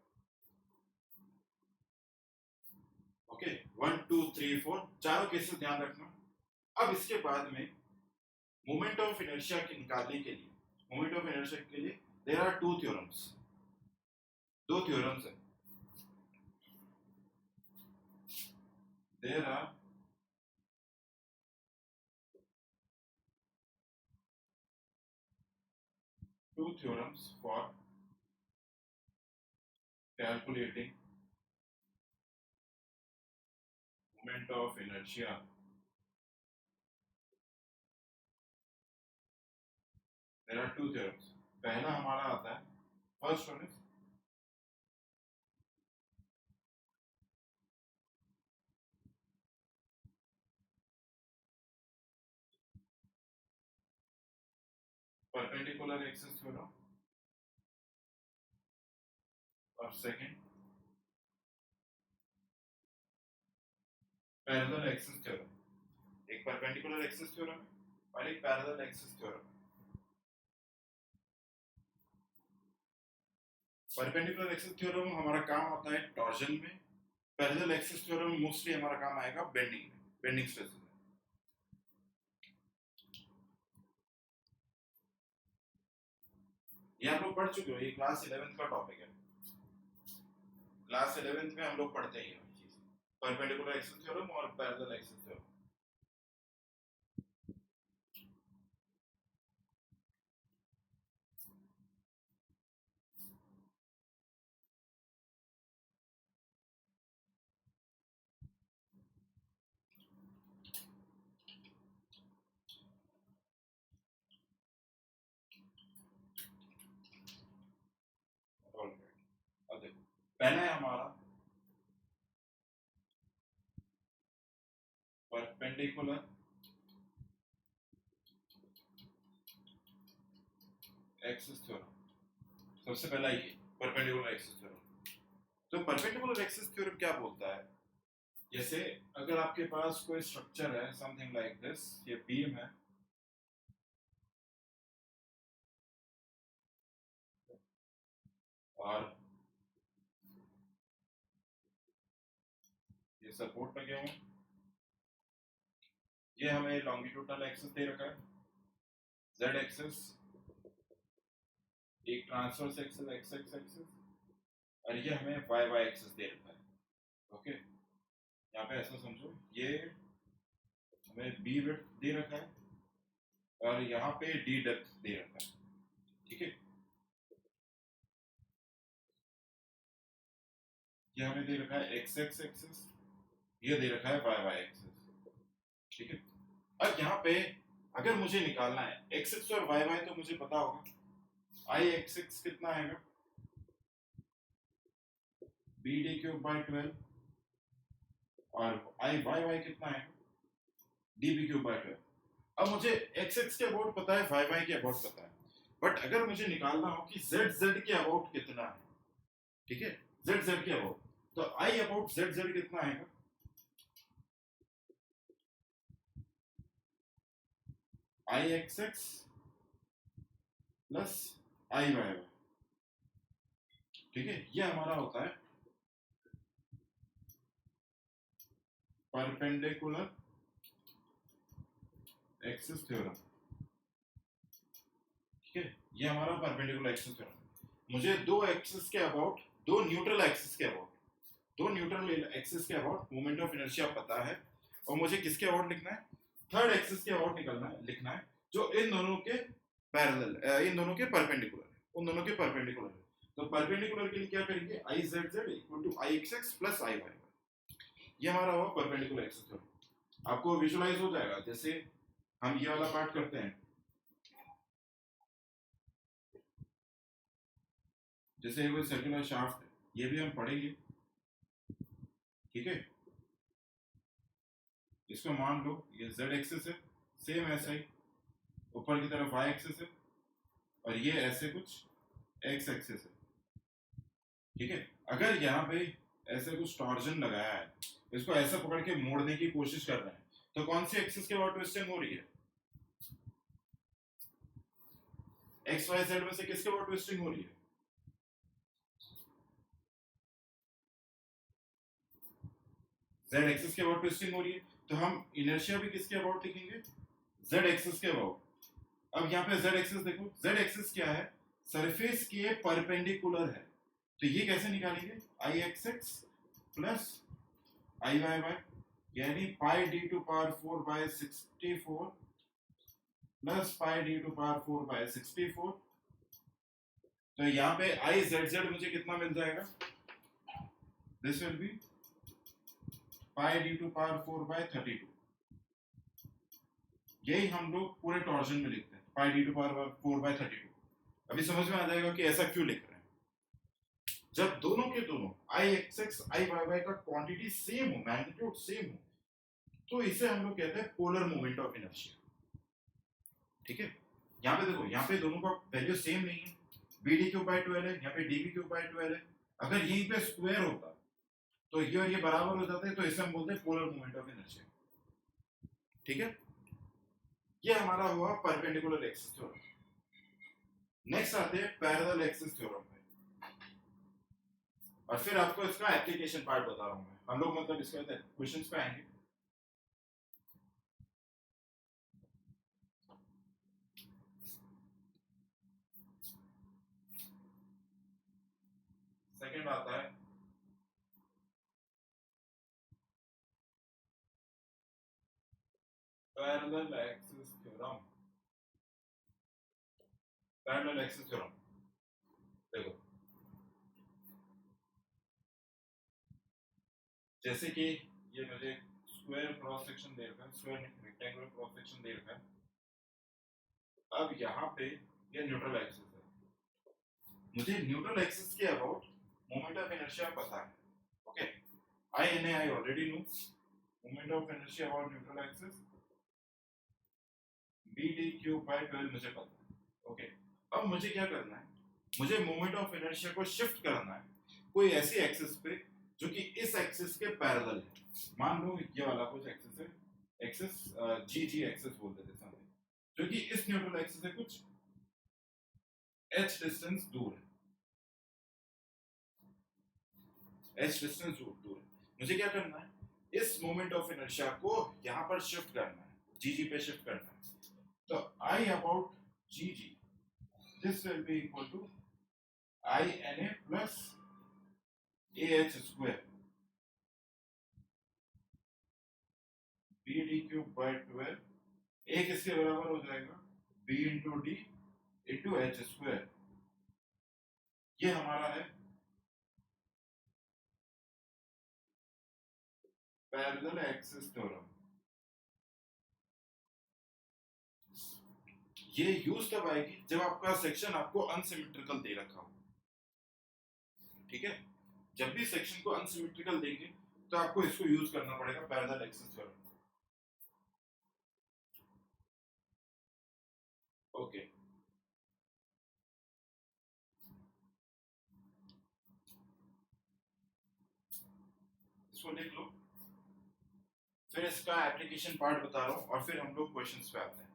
ओके, 1 2 3 4 चारों केसेस ध्यान रखना। अब इसके बाद में मोमेंट ऑफ इनर्शिया के निकालने के लिए, मोमेंट ऑफ इनर्शिया के लिए देयर आर टू थ्योरम्स, दो थ्योरम्स है। There are two theorems for calculating moment of inertia. There are two theorems. पहला हमारा आता है, first one is perpendicular axis theorem, और सेकंड पैरेलल एक्सिस थ्योरम। एक परपेंडिकुलर एक्सिस थ्योरम है और एक पैरेलल एक्सिस थ्योरम है। परपेंडिकुलर एक्सिस थ्योरम हमारा काम आता है टॉर्जन में, पैरेलल एक्सिस थ्योरम मोस्टली हमारा काम आएगा बेंडिंग में, बेंडिंग स्ट्रेस में। ये आप लोग पढ़ चुके हो, ये क्लास 11th का टॉपिक है। क्लास 11th में हम लोग पढ़ते हैं ये चीज, परपेंडिकुलर एक्सिस थ्योरम और पैरेलल एक्सिस थ्योरम। पहला है हमारा परपेंडिकुलर एक्सिस थ्योरम। सबसे पहला ये परपेंडिकुलर एक्सिस थ्योरम। तो परपेंडिकुलर एक्सिस थ्योरम क्या बोलता है, जैसे अगर आपके पास कोई स्ट्रक्चर है समथिंग लाइक दिस, ये बीम है, और ये सपोर्ट लगे हुए हैं, ये हमें लॉन्गिट्यूडनल एक्सिस दे रखा है, जेड एक्सिस, एक transverse axis x X axis, और ये हमें वाई वाई एक्सिस दे रखा है। ओके, यहाँ पे ऐसा समझो, ये हमें बी विड्थ दे रखा है और यहाँ पे डी डेप्थ दे रखा है। ठीक है, ये हमें दे रखा है एक्स एक्स एक्सिस, ये दे रखा है वाई वाई एक्सिस। ठीक है, अब यहाँ पे अगर मुझे निकालना है एक्स एक्स और वाई वाई, तो मुझे पता होगा आई एक्स एक्स कितना आएगा, बी डी क्यूब बाई 12, और आई वाई वाई कितना आएगा, डी बी क्यूब बाई 12। अब मुझे एक्स एक्स के अबाउट पता है, वाई वाई के अबाउट पता है, बट अगर मुझे निकालना हो कि जेड जेड के अबाउट कितना है, ठीक है, जेड जेड के अबाउट, तो आई अबाउट जेड जेड कितना आएगा, आई x x plus I Y Y, ठीक है, ये हमारा होता है परपेंडिकुलर एक्सिस थ्योरम, ठीक है, ये हमारा परपेंडिकुलर एक्सिस थ्योरम। मुझे दो एक्सिस के अबाउट, दो न्यूट्रल एक्सिस के अबाउट, दो न्यूट्रल एक्सिस के अबाउट मोमेंट ऑफ इनर्शिया पता है, और मुझे किसके अबाउट लिखना है, थर्ड एक्सिस के अबाउट निकलना है, लिखना है, जो इन दोनों के पैरेलल, इन दोनों के परपेंडिकुलर है, उन दोनों के परपेंडिकुलर है। तो परपेंडिकुलर के लिए क्या करेंगे, I Z Z equal to I x x plus I Y, ये हमारा हुआ परपेंडिकुलर एक्सिस थ्योरम। आपको विजुलाइज हो जाएगा, जैसे हम ये वाला पार्ट करते हैं, जैसे कोई सर्कुलर शाफ्ट है, ये भी हम पढ़ेंगे, ठीक है, इसको मान लो ये z एक्सिस है, सेम ऐसा ही ऊपर की तरफ y एक्सिस है, और ये ऐसे कुछ x एक्सिस है, ठीक है। अगर यहाँ पे ऐसे कुछ टॉर्जन लगाया है, इसको ऐसा पकड़ के मोड़ने की कोशिश कर रहे हैं, तो कौन सी एक्सिस के अबाउट ट्विस्टिंग हो रही है, एक्स वाई जेड में से किसके अबाउट ट्विस्टिंग हो रही है, z एक्सिस के अबाउट ट्विस्टिंग हो रही है, तो हम इनर्शिया भी किसके अबाउट लिखेंगे, z एक्सिस के अबाउट। अब यहाँ पे z एक्सिस देखो, z एक्सिस क्या है, सरफेस के परपेंडिकुलर है, तो ये कैसे निकालेंगे, I x x plus I Y y, यानी pi D to power 4 by 64 plus pi D to power 4 by 64। तो यहाँ पे आई जेड जेड मुझे कितना मिल जाएगा, this will be pi D to power 4 by 32। यही हम लोग पूरे टॉर्जन में लिखते हैं, pi D to power 4 by 32। अभी समझ में आ जाएगा कि ऐसा क्यों लिख रहे हैं। जब दोनों के दोनों आई एक्स एक्स आई वाई वाई का क्वांटिटी सेम हो, मैग्नीट्यूड सेम हो, तो इसे हम लोग कहते हैं पोलर मोमेंट ऑफ इनर्शिया, ठीक है। यहाँ पे देखो, यहाँ पे दोनों का वैल्यू सेम नहीं है, बी डी क्यूब बाई 12 है, यहाँ पे डी बी क्यूब बाई 12 है। अगर यहीं पे स्क्वायर होता तो ये और ये बराबर हो जाते हैं, तो इसे हम बोलते हैं पोलर मोमेंट ऑफ इनर्शिया, ठीक है। ये हमारा हुआ परपेंडिकुलर एक्सिस थ्योरम। नेक्स्ट आते हैं पैरेलल एक्सिस थ्योरम पे, और फिर आपको इसका एप्लीकेशन पार्ट बता रहा हूं मैं, हम लोग मतलब इसके क्वेश्चंस पे आएंगे। सेकंड आता है parallel axis theorem. Parallel axis theorem देखो, जैसे कि ये मुझे स्क्वायर क्रॉस सेक्शन दे रखा है, स्क्वायर रेक्टेंगुलर क्रॉस सेक्शन दे रखा है। अब यहाँ पे ये न्यूट्रल एक्सिस है, मुझे न्यूट्रल एक्सिस के अबाउट मोमेंट ऑफ इनर्शिया पता है, okay, I N I already know, moment of inertia about neutral axis B D cube by 12 मुझे पता है, ओके। अब मुझे क्या करना है, मुझे मोमेंट ऑफ इनर्शिया को शिफ्ट करना है कोई ऐसी एक्सिस पे जो कि इस एक्सिस के पैरेलल है। मान लो ये वाला कुछ एक्सिस है, एक्सिस जी जी एक्सिस बोल देते हैं, जो कि इस न्यूट्रल एक्सिस से कुछ h डिस्टेंस दूर है, h डिस्टेंस दूर है। मुझे क्या करना है, इस मोमेंट ऑफ इनर्शिया को यहाँ पर शिफ्ट करना है, जी जी पे शिफ्ट करना है। तो I about GG, this will be equal to INA plus AH square BD cube by 12, A किसके बराबर हो जाएगा, B into D into H square। ये हमारा है पैरेलल एक्सिस थ्योरम। ये यूज तब आएगी जब आपका सेक्शन आपको अनसिमेट्रिकल दे रखा हो, ठीक है। जब भी सेक्शन को अनसिमेट्रिकल देंगे तो आपको इसको यूज करना पड़ेगा, पैरेलल एक्सेस थ्योरम। ओके, इसको लिख लो, फिर इसका एप्लीकेशन पार्ट बता रहा हूँ और फिर हम लोग क्वेश्चंस पे आते हैं।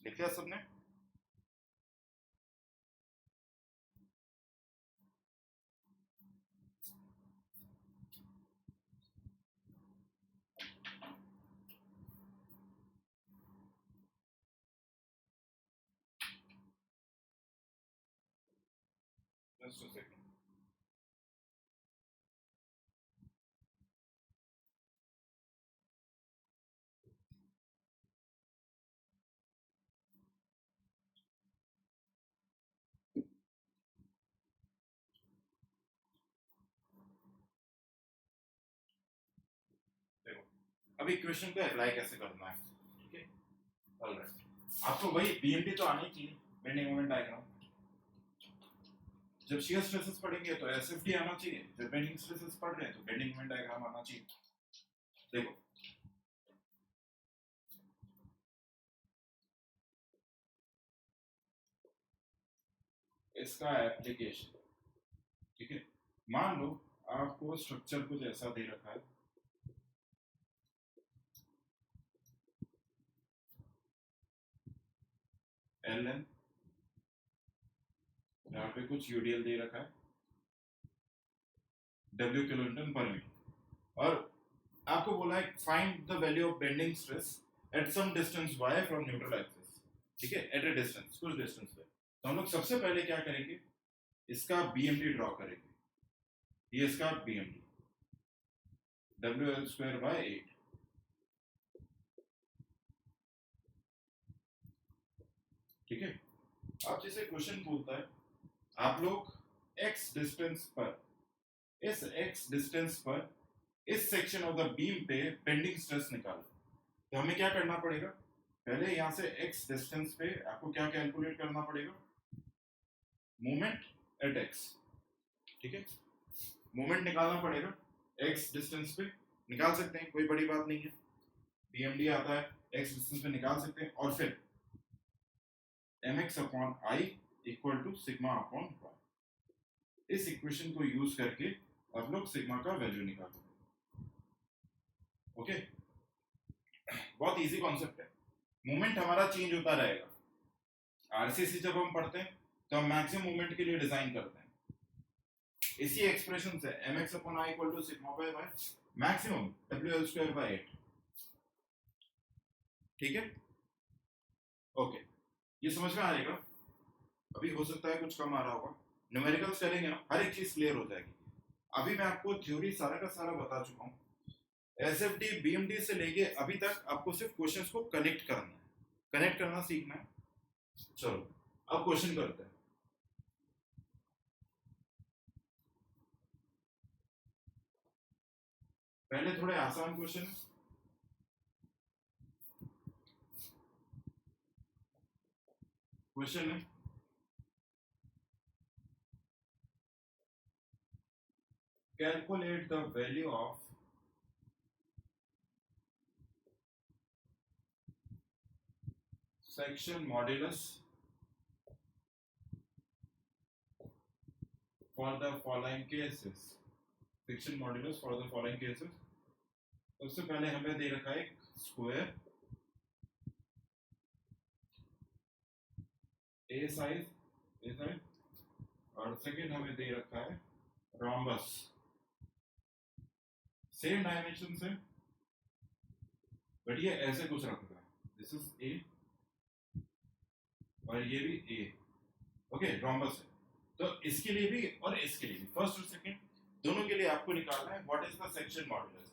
लिख लिया सबने? Just a second. देखो, अभी क्वेश्चन को अप्लाई कैसे करना है, ठीक है। ऑलराइट, आपको वही बीएमडी तो आनी चाहिए, बेंडिंग मोमेंट डायग्राम। जब शियर स्ट्रेसेस पढ़ेंगे तो एसएफडी आना चाहिए, जब बेंडिंग स्ट्रेसेस पढ़ रहे हैं तो बेंडिंग मोमेंट डायग्राम आना चाहिए। देखो, इसका एप्लीकेशन, ठीक है। मान लो आपको स्ट्रक्चर कुछ ऐसा दे रखा है, एल एन, यहाँ पे कुछ यूडीएल दे रखा है, डब्ल्यू किलोन्यूटन पर मीटर, और आपको बोला है find the value of bending stress at some distance y from neutral axis, ठीक है, एट अ डिस्टेंस, कुछ डिस्टेंस पे। तो हम लोग सबसे पहले क्या करेंगे, इसका बीएमडी ड्रॉ करेंगे। ये इसका बीएमडी WL²/8, ठीक है। अब जैसे क्वेश्चन बोलता है आप लोग x डिस्टेंस पर, इस x डिस्टेंस पर इस सेक्शन ऑफ द बीम पे बेंडिंग स्ट्रेस निकालो। तो हमें क्या करना पड़ेगा, पहले यहां से x डिस्टेंस पे आपको क्या कैलकुलेट करना पड़ेगा, मोमेंट एट x, ठीक है। मोमेंट निकालना पड़ेगा x डिस्टेंस पे, निकाल सकते हैं, कोई बड़ी बात नहीं है, बीएमडी आता है, x डिस्टेंस पे निकाल सकते हैं। और फिर mx/i इक्वल टू सिग्मा/y, इस इक्वेशन को यूज करके आप लोग सिग्मा का वैल्यू निकालोगे। ओके, बहुत इजी कॉन्सेप्ट है। मोमेंट हमारा चेंज होता रहेगा। आरसीसी जब हम पढ़ते हैं तो हम मैक्सिमम मोमेंट के लिए डिजाइन करते हैं इसी एक्सप्रेशन से, mx/i equal to सिग्मा/y maximum WL²/8, ठीक है। ओके, ये समझ में आएगा। अभी हो सकता है कुछ कम आ रहा होगा, न्यूमेरिकल्स करेंगे ना, हर एक चीज क्लियर हो जाएगी। अभी मैं आपको थ्योरी सारा का सारा बता चुका हूँ। एसएफडी बीएमडी से लेके अभी तक आपको सिर्फ क्वेश्चंस को कनेक्ट करना है, कनेक्ट करना सीखना है। चलो अब क्वेश्चन करते हैं। पहले थोड़े आसान क्वेश्चन है। क्वेश्चन है, calculate the value of section modulus for the following cases, section modulus for the following cases। सबसे पहले हमें दे रखा है स्क्वायर ए साइज, और सेकेंड हमें दे रखा है रॉम्बस, सेम डायमेंशन है, बट ये ऐसे कुछ रख रहा है, दिस इज ए और ये भी ए, ओके रोम्बस है। तो इसके लिए भी और इसके लिए भी, फर्स्ट और सेकंड दोनों के लिए आपको निकालना है what is the section modulus.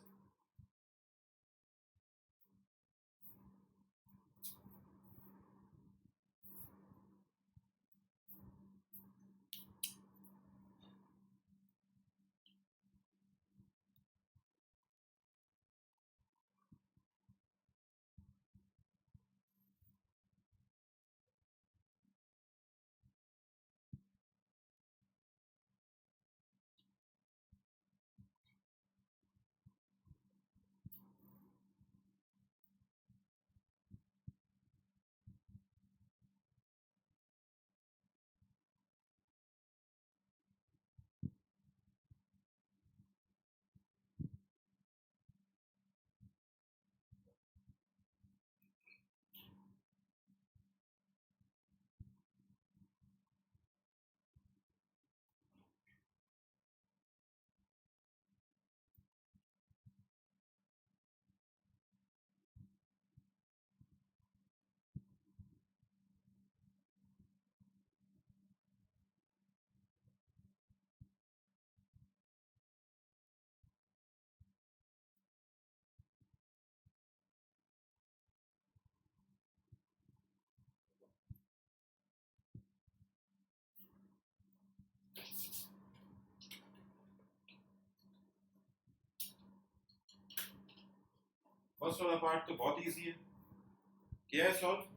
First वाला पार्ट तो बहुत इजी है, क्या है सॉल्व।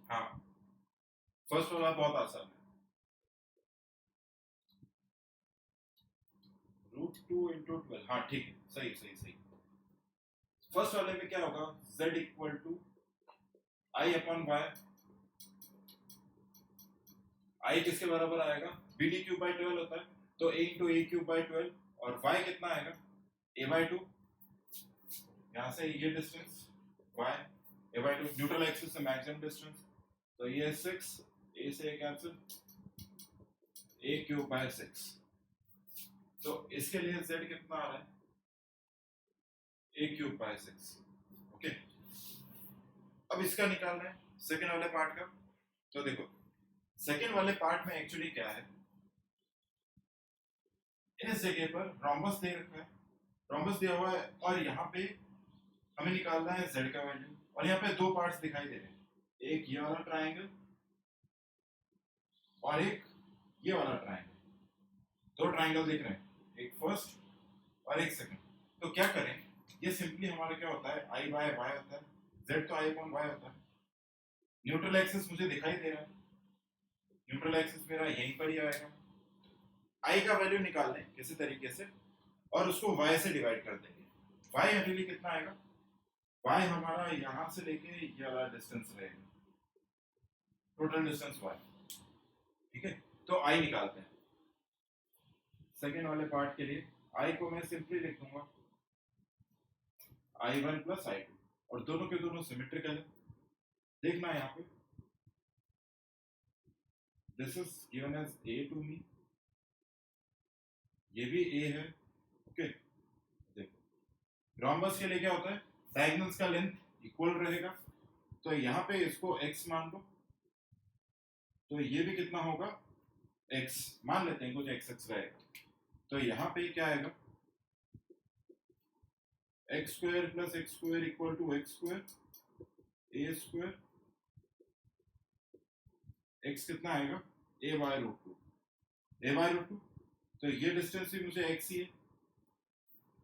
हाँ फर्स्ट वाला बहुत आसान है, √2 × 12, हाँ ठीक है, सही सही सही। फर्स्ट वाले में क्या होगा, z equal to I upon y, I किसके बराबर आएगा, बी डी क्यूब बाई 12 होता है, तो a into A cube by 12, और y कितना आएगा, a बाई 2, यहाँ से ये distance y a by 2, neutral axis से मैक्सिमम डिस्टेंस, तो ये 6, a से कैंसिल, a क्यूब बाई 6, तो इसके लिए z कितना आ रहा है, a क्यूब बाई 6, ओके। अब इसका निकालना है सेकेंड वाले पार्ट का, तो देखो सेकेंड वाले पार्ट में एक्चुअली क्या है, इस जगह पर रोम्बस दे रखा है, रोम्बस दिया हुआ है, और यहाँ पे हमें निकालना है z का वैल्यू, और यहाँ पे दो पार्ट्स दिखाई दे रहे हैं, एक ये वाला ट्राइंगल और एक ये वाला ट्राइंगल, दो ट्राइंगल दिख रहे हैं, एक फर्स्ट और एक सेकंड। तो क्या करें, ये सिंपली हमारा क्या होता है, आई बाय वाई होता है, z तो आई अपॉन वाई होता है, न्यूट्रल एक्सिस मुझे दिखाई दे रहा है, न्यूट्रल एक्सिस मेरा यहीं पर ही आएगा, आई का वैल्यू निकाल लें किसी तरीके से और उसको y से डिवाइड कर देंगे, y मेरे लिए कितना आएगा, y हमारा यहाँ से लेके ये वाला डिस्टेंस रहेगा, टोटल डिस्टेंस y, ठीक है। तो i निकालते हैं सेकेंड वाले पार्ट के लिए, i को मैं सिंपली लिख दूंगा i1 प्लस i2, और दोनों के दोनों सिमेट्रिकल है, देखना यहाँ पे this is given as a to me, ये भी a है, ओके। देखो रोम्बस के लिए क्या होता है, डायगोनल्स का लेंथ इक्वल रहेगा, तो यहाँ पे इसको x मान लो, तो ये भी कितना होगा, x मान लेते हैं, कुछ x रहेगा, तो यहाँ पे क्या आएगा, X square plus X square equal to x square, A square, X कितना आएगा, a बाय √2, a बाय √2, तो ये डिस्टेंस भी मुझे x ही है,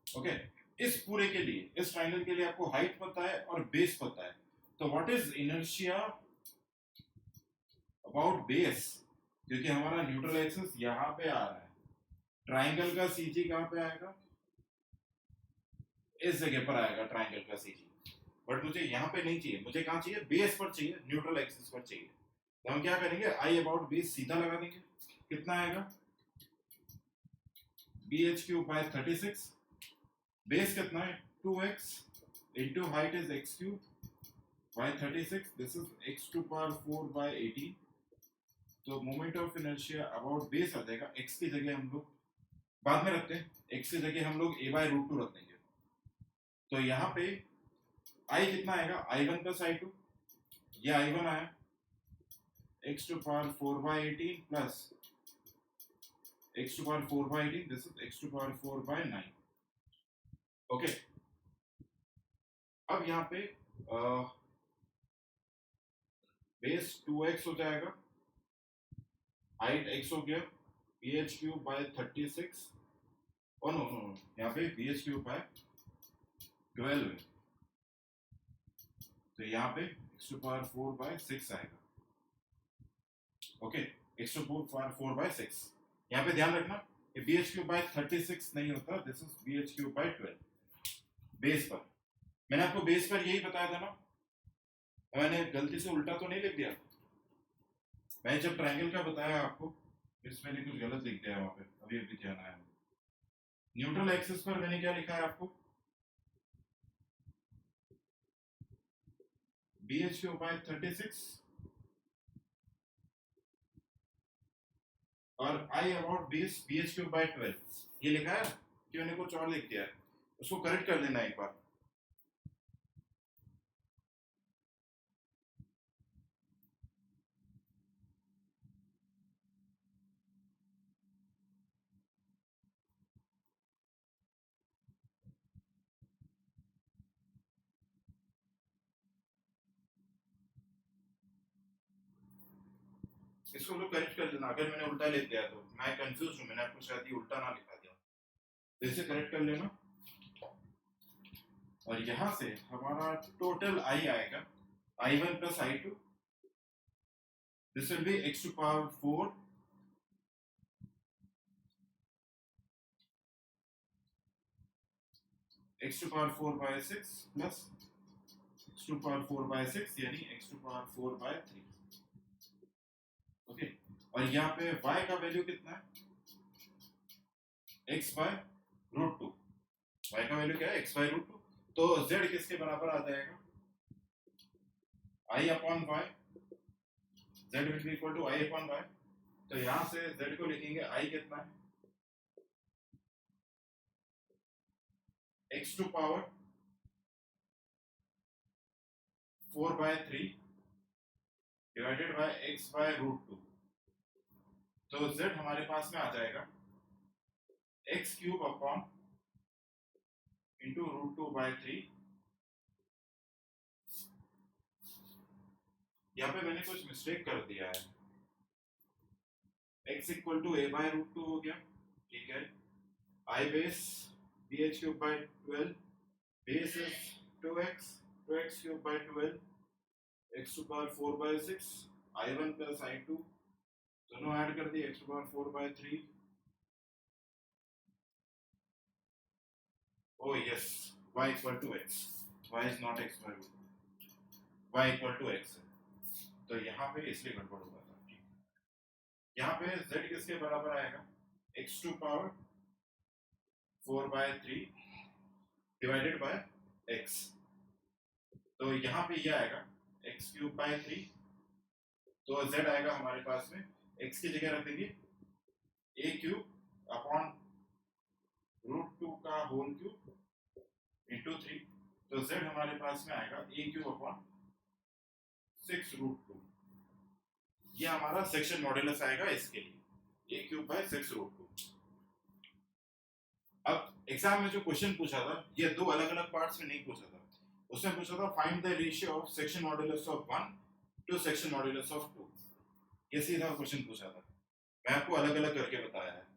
ओके। इस पूरे के लिए, इस ट्रायंगल के लिए आपको हाइट पता है और बेस पता है, तो what is inertia about base, क्योंकि हमारा न्यूट्रल एक्सिस यहाँ पे आ रहा है, ट्राइंगल का सीजी कहाँ पे आएगा, इस जगह पर आएगा ट्राइंगल का सीजी, बट मुझे यहाँ पे नहीं चाहिए, मुझे कहाँ चाहिए, बेस पर चाहिए, न्यूट्रल एक्सिस पर चाहिए, तो हम क्या करेंगे, आई अबाउट बेस सीधा लगा देंगे, कितना आएगा B H cube by 36, base कितना है 2x into height is x cube by 36, this is x to power 4 by 18। तो moment of inertia about base आ जाएगा, x की जगह हम लोग बाद में रखते हैं, x की जगह हम लोग a बाय रूट 2 रख देंगे। तो यहाँ पे i कितना आएगा i1 प्लस i2, ये i1 आया x to power 4 by 18 plus x to power 4 by 18, this is x to power 4 by 9। Okay, अब यहाँ पे बेस 2x हो जाएगा, हाइट x हो गया बी एच क्यूब बाय 36, और नो नो यहाँ पे बी एच क्यूब बाय 12 है, तो यहाँ पे x टू पावर 4 बाय 6 आएगा। Okay, x to power 4 by 6, यहाँ पे ध्यान रखना कि बी एच क्यूब बाय 36 नहीं होता, this is B H cube by 12 base पर। मैंने आपको बेस पर यही बताया था ना, मैंने गलती से उल्टा तो नहीं लिख दिया, मैंने जब ट्रायंगल का बताया आपको इसमें मैंने कुछ गलत लिख दिया वहां पे, अभी अभी ध्यान आया। न्यूट्रल एक्सिस पर मैंने क्या लिखा है आपको, बी एच क्यूब बाय 36 और I about base B H cube by 12, ये लिखा है कि मैंने कुछ और लिख दिया है, उसको करेक्ट कर लेना एक बार। इसको लोग करेक्ट कर लेना, अगर मैंने उल्टा लिख दिया तो मैं कंफ्यूज हूँ, मैंने आपको शायद ये उल्टा ना लिखा दिया, तो इसे करेक्ट कर लेना। और यहां से हमारा टोटल आई आएगा i1 plus i2, this will be x to power 4 x to power 4 by 6 plus x to power 4 by 6 यानी x to power 4 by 3। Okay, और यहाँ पे y का वैल्यू कितना है x बाय रूट 2, y का value क्या है x बाय रूट 2, तो z किसके बराबर आ जाएगा i upon y, z will be equal to i upon y। तो यहां से z को लिखेंगे i कितना है x to power 4 by 3 divided by x by root 2, तो z हमारे पास में आ जाएगा x cube upon into root 2 by 3। यहाँ पे मैंने कुछ मिस्टेक कर दिया है, x equal to a by root 2 हो गया, ठीक है, i base B H cube by 12, base is 2x, 2x cube by 12, x to power 4 by 6, i1 plus i2 दोनों ऐड कर दिए, x to power 4 by 3। oh yes, y equal to x, y is not x by root, y equal to x है, तो यहाँ पे इसलिए गड़बड़ हुआ था। यहाँ पे z किसके बराबर आएगा x to power 4 by 3 divided by x, तो यहाँ पे ये आएगा x क्यूब बाय 3, तो z आएगा हमारे पास में, x की जगह रख देंगे a क्यूब अपॉन रूट 2 का होल क्यूब इंटू 3, तो z हमारे पास में आएगा a क्यूब अपॉन 6 रूट 2, ये हमारा सेक्शन मॉड्यूलस आएगा इसके लिए a क्यूब बाय 6 रूट 2। अब एग्जाम में जो क्वेश्चन पूछा था ये दो अलग अलग पार्ट्स में नहीं पूछा था, उसमें पूछा था find the ratio of section modulus of 1 to section modulus of 2, ये सीधा क्वेश्चन पूछा था, मैं आपको अलग अलग करके बताया है।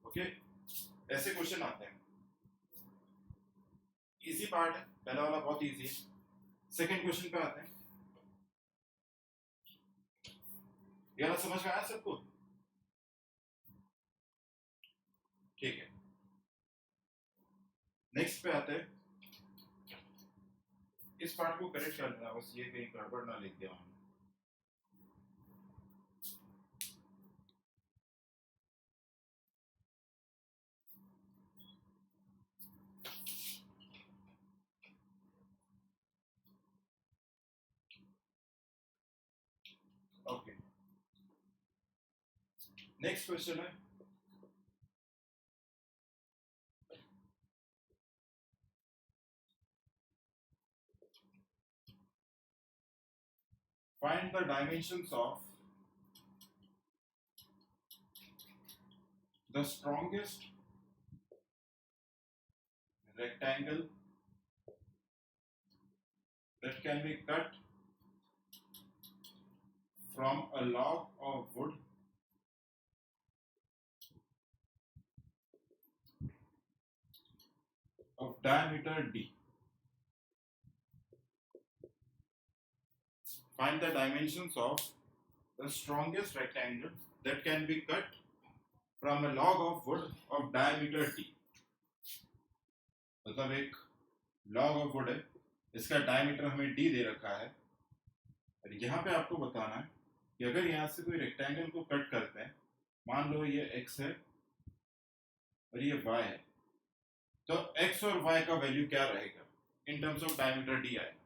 ओके, ऐसे क्वेश्चन आते हैं, इजी पार्ट है, पहला वाला बहुत इजी है। सेकंड क्वेश्चन पे आते हैं, ये वाला समझ में आया सबको, ठीक है। नेक्स्ट पे आते हैं, इस पार्ट को करेक्ट कर देना, बस ये कहीं गड़बड़ ना लिख दिया हमने। ओके, नेक्स्ट क्वेश्चन है find the dimensions of the strongest rectangle that can be cut from a log of wood of diameter d. Find the dimensions of the strongest rectangle that can be cut from a log of wood of diameter d. मतलब एक log of wood है, इसका diameter हमें d दे रखा है, और यहाँ पे आपको बताना है कि अगर यहाँ से कोई रेक्टेंगल को कट करते हैं, मान लो ये x है और ये y है, तो x और y का वैल्यू क्या रहेगा in terms of diameter d आएगा।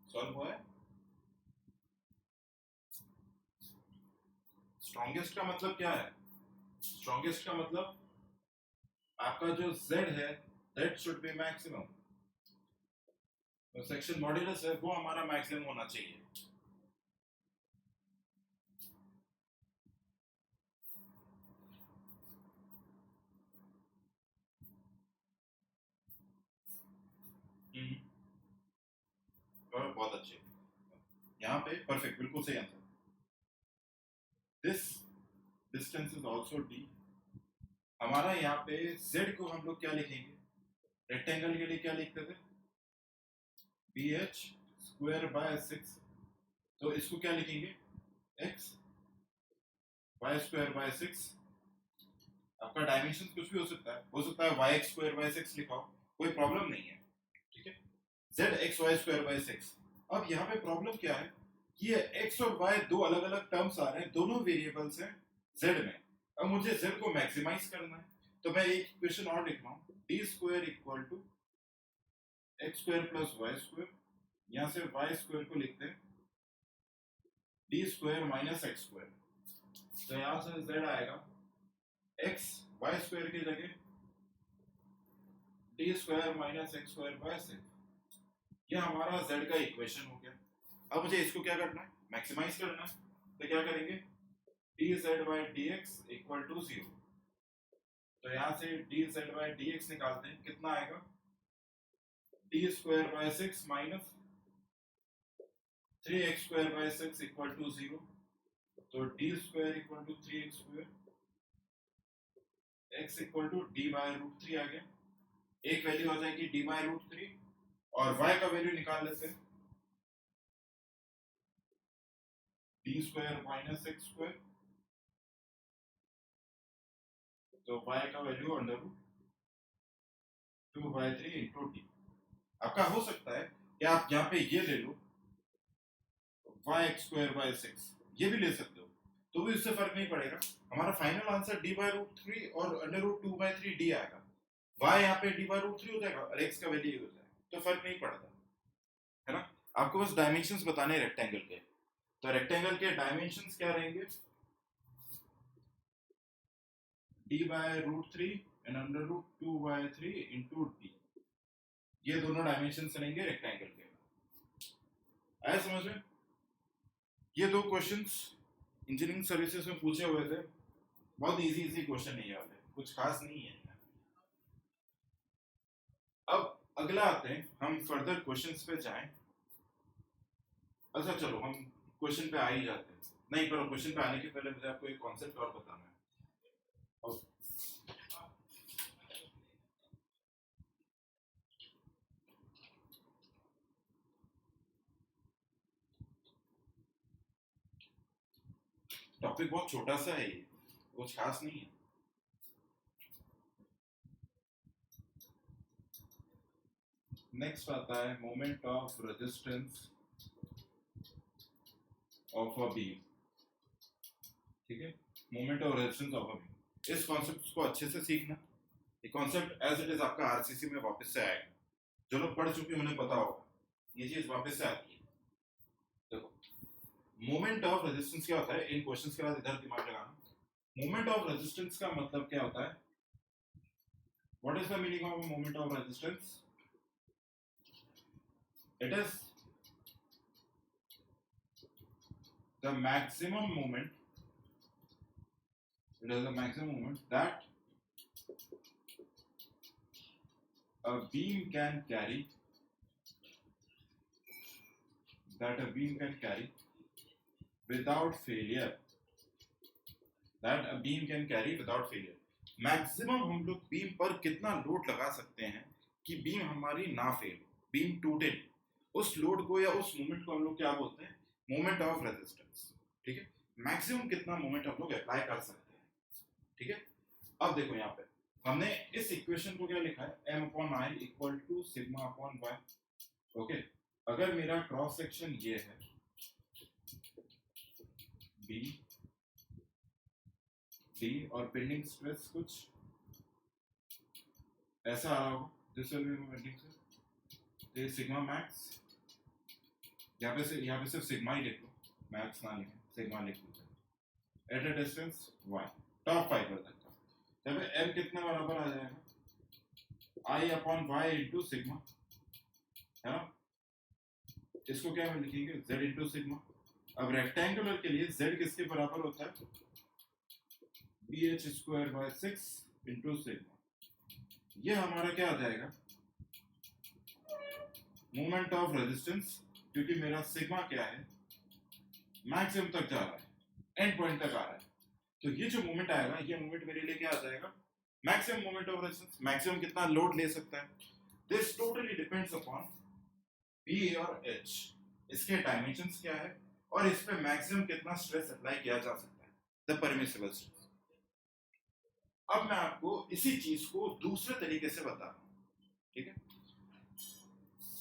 सॉल्व हुआ है। स्ट्रॉन्गेस्ट का मतलब क्या है? स्ट्रॉन्गेस्ट का मतलब आपका जो z है दैट शुड बी मैक्सिमम, तो सेक्शन मॉड्यूलस है वो हमारा मैक्सिमम होना चाहिए। और बहुत अच्छे, यहाँ पे परफेक्ट, बिल्कुल सही answer. This distance is also D. हमारा यहाँ पे z को हम लोग क्या लिखेंगे, रेक्टेंगल के लिए क्या लिखते थे, bh स्क्वायर बाय 6, तो इसको क्या लिखेंगे, x y स्क्वायर बाय 6। आपका डायमेंशन कुछ भी हो सकता है y स्क्वायर बाय 6 लिखा हो, कोई प्रॉब्लम नहीं है, ठीक है। z x y square by 6। अब यहाँ पे प्रॉब्लम क्या है, ये x और y दो अलग अलग टर्म्स आ रहे हैं, दोनों वेरिएबल्स हैं z में। अब मुझे z को मैक्सिमाइज करना है, तो मैं एक इक्वेशन और लिख रहा हूँ, d square equal to x square plus y square, यहाँ से वाई स्क्वायर को लिखते हैं d square minus x square. तो यहाँ से z आएगा x वाई स्क्वायर की जगह D square minus x square by 6। ये हमारा z का इक्वेशन हो गया। अब मुझे इसको क्या करना है, मैक्सिमाइज करना है, तो क्या करेंगे, dz by dx equal to 0। तो यहाँ से dz बाय dx निकालते हैं, कितना आएगा, d square by 6 minus 3x square by 6 equal to 0। तो d square equal to 3x square, x equal to d by root 3 आ गया। एक वैल्यू आ जाएगी डी बाय रूट 3 और y का वैल्यू निकाल लेते हैं, d square minus x square, तो y का value under root 2/3 into d. आपका हो सकता है कि आप यहाँ पे ये ले लो y स्क्वायर बाय 6, ये भी ले सकते हो, तो भी इससे फर्क नहीं पड़ेगा। हमारा final answer d by root 3 और अंडर रूट 2/3 डी आएगा। y यहाँ पे डी बाय रूट 3 हो जाएगा और x का वैल्यू हो जाएगा, तो फर्क नहीं पड़ता है ना। आपको बस डायमेंशंस बताने रेक्टेंगल के, तो रेक्टेंगल के डायमेंशंस क्या रहेंगे, d by root 3 and under root 2/3 into d, ये दोनों डायमेंशंस रहेंगे रेक्टेंगल के। आया समझ में। ये दो क्वेश्चंस इंजीनियरिंग सर्विसेज में पूछे हुए थे, बहुत इजी क्वेश्चन नहीं आते, कुछ खास नहीं है। अब अगला आते हैं, हम फर्दर क्वेश्चंस पे जाएं। अच्छा चलो हम क्वेश्चन पे आ ही जाते हैं, नहीं पर क्वेश्चन पे आने के पहले मुझे आपको एक कॉन्सेप्ट और बताना है। टॉपिक बहुत छोटा सा है, ये कुछ खास नहीं है। नेक्स्ट आता है moment of resistance of a beam, ठीक है, moment of resistance of a beam. इस कॉन्सेप्ट को अच्छे से सीखना, ये कॉन्सेप्ट एज इट इज आपका आरसीसी में वापस से आएगा, जो लोग पढ़ चुके हैं उन्हें पता होगा, ये चीज वापस से आती है। देखो मोमेंट ऑफ रेजिस्टेंस क्या होता है, इन क्वेश्चंस के बाद इधर दिमाग लगाना। मोमेंट ऑफ रेजिस्टेंस का मतलब क्या होता है, what is the meaning of moment of resistance, it is the maximum moment, it is the maximum moment that a beam can carry, that a beam can carry without failure, that a beam can carry without failure। Maximum हम लोग beam पर कितना load लगा सकते हैं कि beam हमारी ना फेल, बीम टूटे, उस लोड को या उस मोमेंट को हम लोग क्या बोलते हैं, मोमेंट ऑफ रेजिस्टेंस, ठीक है। मैक्सिमम कितना मोमेंट हम लोग अप्लाई कर सकते हैं, ठीक है। अब देखो यहाँ पे हमने इस इक्वेशन को क्या लिखा है, m upon I equal to sigma upon y, okay. अगर मेरा क्रॉस सेक्शन ये है बी डी और बेंडिंग स्ट्रेस कुछ ऐसा आ रहा होगा, this will be bending stress, sigma max, यहाँ पे सिर्फ सिग्मा ही लिख लो, मैक्स ना लिखें, सिग्मा लिख लो, at a distance y, top fibre तक का, जब m कितने बराबर आ जाएगा, i upon y into sigma, है ना। इसको क्या हम लिखेंगे z इंटू सिग्मा। अब रेक्टेंगुलर के लिए z किसके बराबर होता है, bh² / 6 इंटू सिग्मा। ये हमारा क्या आ जाएगा, मोमेंट ऑफ रेजिस्टेंस, क्योंकि मेरा सिग्मा क्या है, मैक्सिमम तक जा रहा है, एंड पॉइंट तक आ रहा है, तो ये जो मोमेंट आएगा, ये मोमेंट मेरे लिए क्या आ जाएगा, maximum moment of resistance. Maximum कितना लोड ले सकता है, this totally depends upon P और H, इसके डायमेंशंस क्या है और इस पे मैक्सिमम कितना स्ट्रेस अप्लाई किया जा सकता है, द परमिसिबल स्ट्रेस। अब मैं आपको इसी चीज को दूसरे तरीके से बता रहा हूं, ठीक है।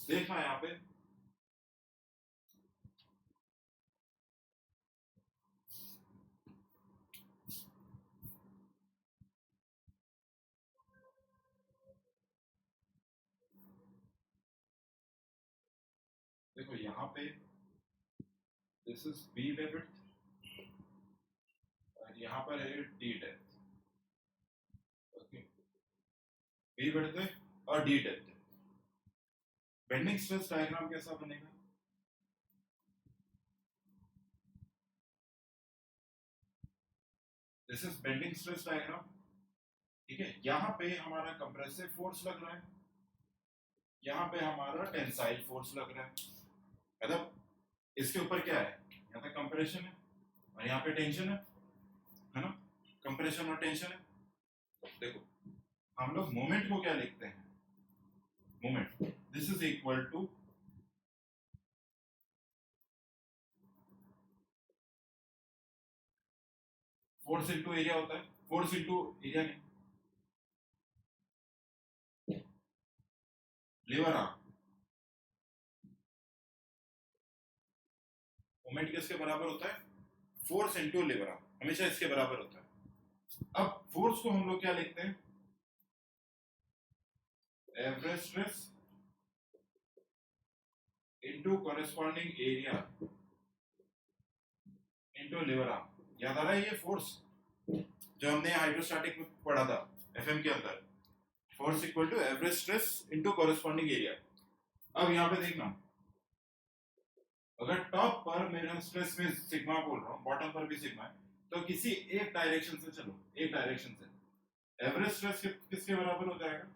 देखना यहाँ पे, देखो यहाँ पे दिस इज बी वेव और यहाँ पर है D depth, okay, B wave और D depth. Bending stress diagram कैसा बनेगा, this is bending stress diagram, ठीक है। यहाँ पे हमारा कंप्रेसिव फोर्स लग रहा है, यहाँ पे हमारा टेंसाइल फोर्स लग रहा है, मतलब इसके ऊपर क्या है, यहाँ पे कंप्रेशन है और यहाँ पे टेंशन है ना, कंप्रेशन और टेंशन है। देखो हम लोग मोमेंट को क्या लिखते हैं, moment this is equal to force into area होता है, फोर्स इंटू एरिया नहीं, लीवर आर्म। मोमेंट किसके बराबर होता है, फोर्स इंटू लीवर आर्म, हमेशा इसके बराबर होता है। अब फोर्स को हम लोग क्या लिखते हैं, average stress into corresponding area into lever arm. याद आ रहा है ये फोर्स जो हमने हाइड्रोस्टैटिक में पढ़ा था एफएम के अंदर, force equal to average stress into corresponding area. अब यहाँ पे देखना, अगर टॉप पर मेरा स्ट्रेस में सिग्मा बोल रहा हूँ, बॉटम पर भी सिग्मा है, तो किसी एक डायरेक्शन से चलो, एक डायरेक्शन से एवरेज स्ट्रेस किसके बराबर हो जाएगा,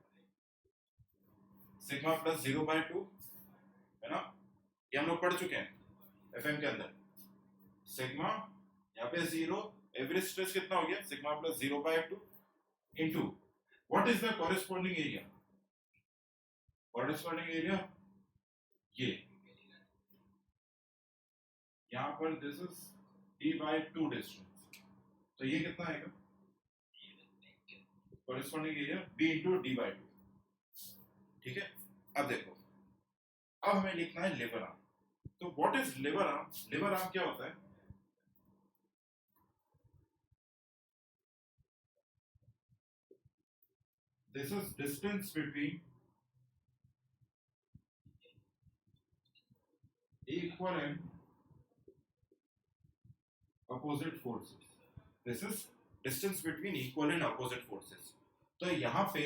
सिग्मा प्लस 0/2, है ना, ये हम लोग पढ़ चुके हैं एफएम के अंदर। सिग्मा यहाँ पे 0, एवरेज स्ट्रेस कितना हो गया, sigma plus 0/2 into what is the corresponding area, corresponding area ये यहाँ पर दिस इज d/2 डिस्टेंस, तो ये कितना आएगा, corresponding area b into d/2, ठीक है। अब देखो, अब हमें लिखना है लीवर आर्म। तो what is lever arm, lever arm क्या होता है, this is distance between equal and opposite forces, this is distance between equal and opposite forces। तो यहाँ पे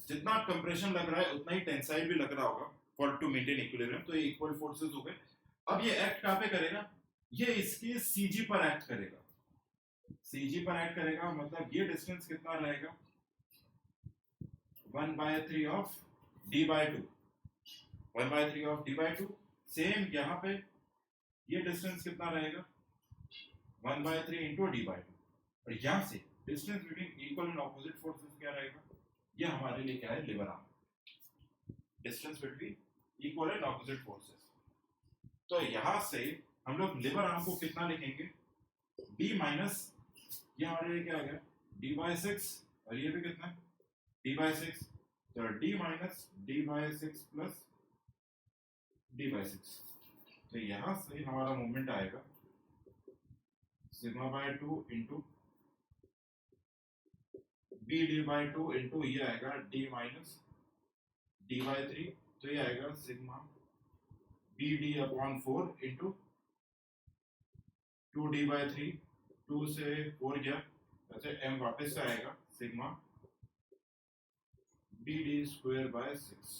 जितना कंप्रेशन लग रहा है उतना ही टेंसाइल भी लग रहा होगा फॉर टू मेंटेन इक्विलिब्रियम, तो ये इक्वल फोर्सेस हो गए। अब ये एक्ट कहाँ पे करेगा, ये इसके सीजी पर एक्ट करेगा, सीजी पर एक्ट करेगा, मतलब ये डिस्टेंस कितना रहेगा, 1/3 of d/2, 1/3 of d/2। Same यहाँ पे ये डिस्टेंस कितना रहेगा, 1/3 इंटू d/2, और यहाँ से distance between equal and opposite forces क्या रहेगा, ये हमारे लिए क्या है, lever arm, distance between equal and opposite forces. तो यहाँ से हम लोग लीवर आर्म को कितना लिखेंगे, d माइनस, ये हमारे लिए क्या आ गया, d/6, और ये भी कितना है, d/6, तो d minus d/6 plus d/6, तो यहाँ से हमारा मोमेंट आएगा सिग्मा/2 इंटू b d/2 इंटू ये आएगा d माइनस d/3, तो ये आएगा सिग्मा bd/4 इंटू 2d/3, 2 से 4 गया, वैसे m वापस से आएगा सिग्मा bd² / 6।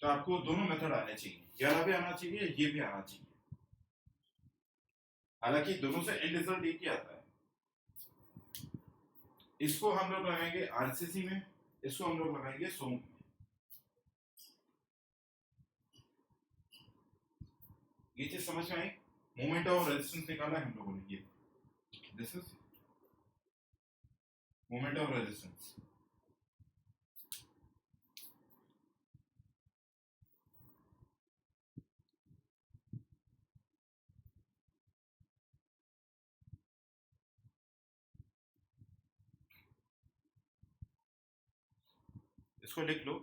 तो आपको दोनों मेथड आने चाहिए, ये वाला भी आना चाहिए, ये भी आना चाहिए। हालांकि दोनों से एंड रिजल्ट एक ही आता है। इसको हम लोग लगाएंगे आरसीसी में, इसको हम लोग लगाएंगे सोम में। ये चीज समझ में आई? मोमेंट ऑफ रेजिस्टेंस निकाला है हम लोगों ने, ये this is moment of resistance. इसको लिख लो,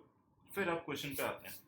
फिर आप क्वेश्चन पे आते हैं।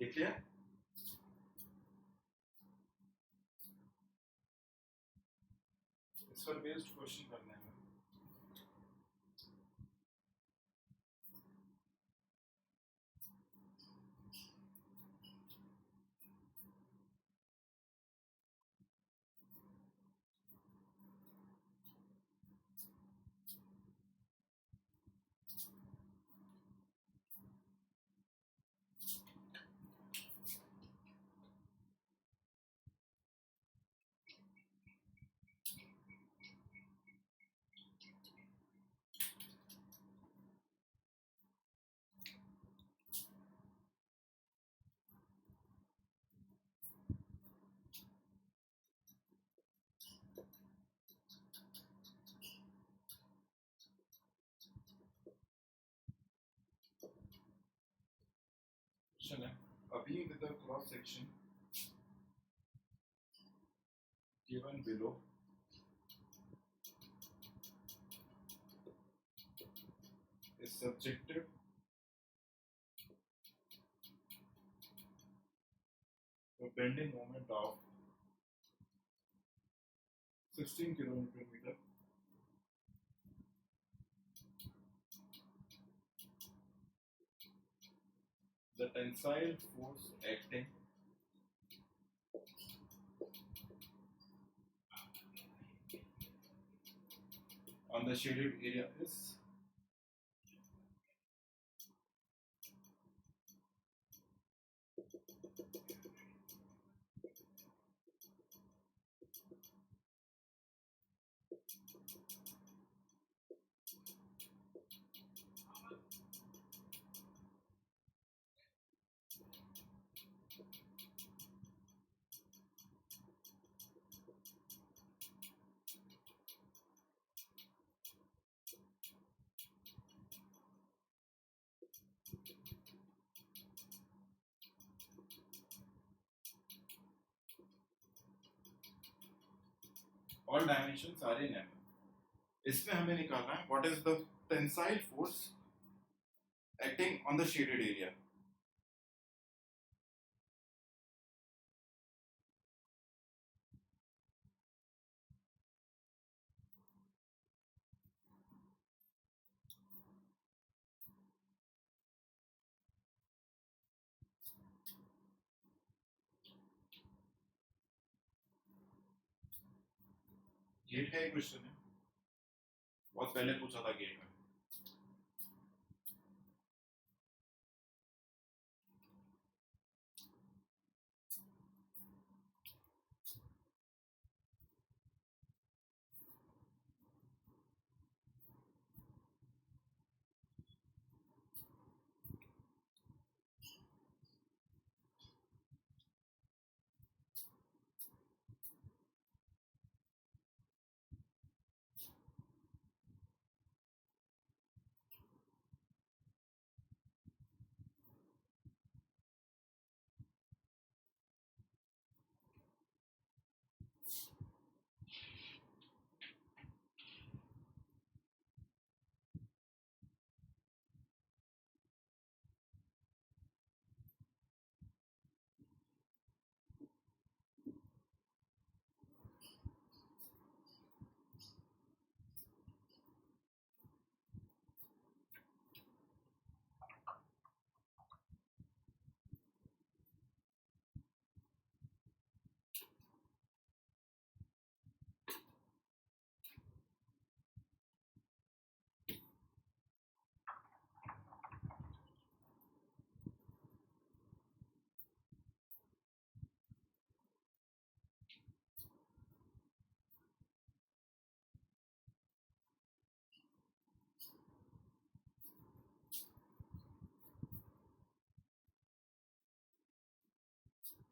लिख लिया? इस पर बेस्ड क्वेश्चन करना है। क्वेश्चन है, अभी with the cross section given below is subjected to a bending moment of 16 kN/meter. The tensile force acting on the shaded area is all dimensions are in M. इसमें हमें निकालना है what is the tensile force acting on the shaded area. GATE का एक question है, बहुत पहले पूछा था गेट में।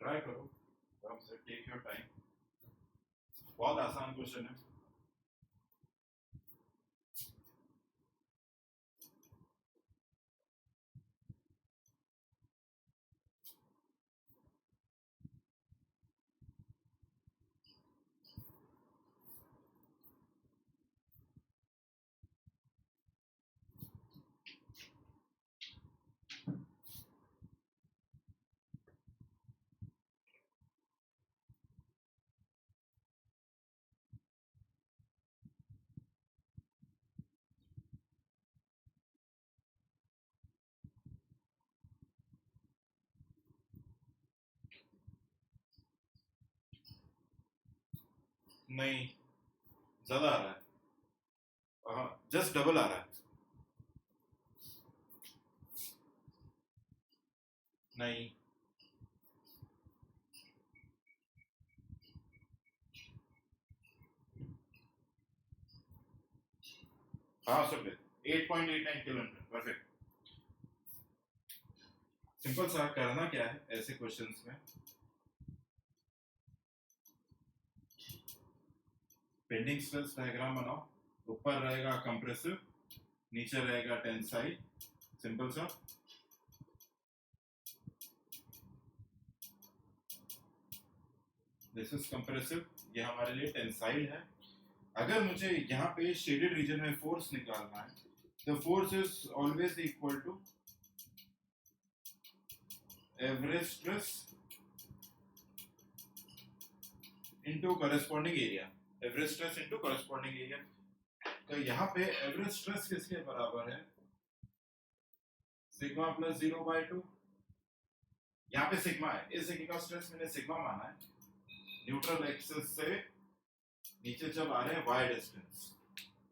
ट्राई करो, आराम से, टेक योर टाइम, बहुत आसान क्वेश्चन है। नहीं, ज्यादा आ रहा है, जस्ट डबल आ रहा है। नहीं, हाँ सर, 8.89 किलोमीटर, परफेक्ट। सिंपल सा, करना क्या है ऐसे क्वेश्चंस में, बेंडिंग स्ट्रेस डायग्राम बनाओ, ऊपर रहेगा कंप्रेसिव, नीचे रहेगा टेंसाइल, सिंपल सा। दिस इज कंप्रेसिव, ये हमारे लिए टेंसाइल है। अगर मुझे यहाँ पे शेडेड रीजन में फोर्स निकालना है, तो force is always equal to average stress into corresponding area, average stress into corresponding area. तो यहाँ पे एवरेज स्ट्रेस किसके बराबर है, सिग्मा प्लस 0/2। यहाँ पे सिग्मा है, इस जगह का स्ट्रेस मैंने सिग्मा माना है, न्यूट्रल एक्सिस से नीचे जब आ रहे हैं y डिस्टेंस,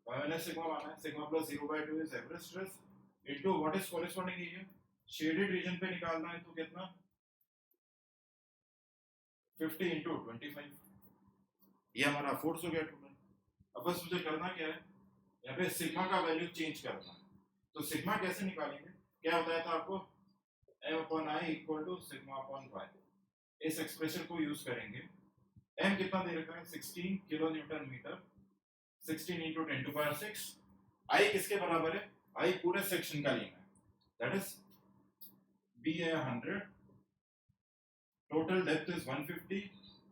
मैंने सिग्मा माना है, sigma plus 0/2 is average stress into what is corresponding area. Shaded region पे निकालना है तो कितना, 50 इनटू 25, ये हमारा फोर्स हो गया टोटल। अब बस मुझे करना क्या है, यहाँ पे सिग्मा का वैल्यू चेंज करना है। तो सिग्मा कैसे निकालेंगे, क्या बताया था आपको, m/i इक्वल टू सिग्मा अपॉन y, इस एक्सप्रेशन को यूज करेंगे। m कितना दे रखा है, 16 kilo newton metre, 16 into 10⁶। i किसके बराबर है, i पूरे सेक्शन का लेना है, दैट इज b है 100, total depth is 150,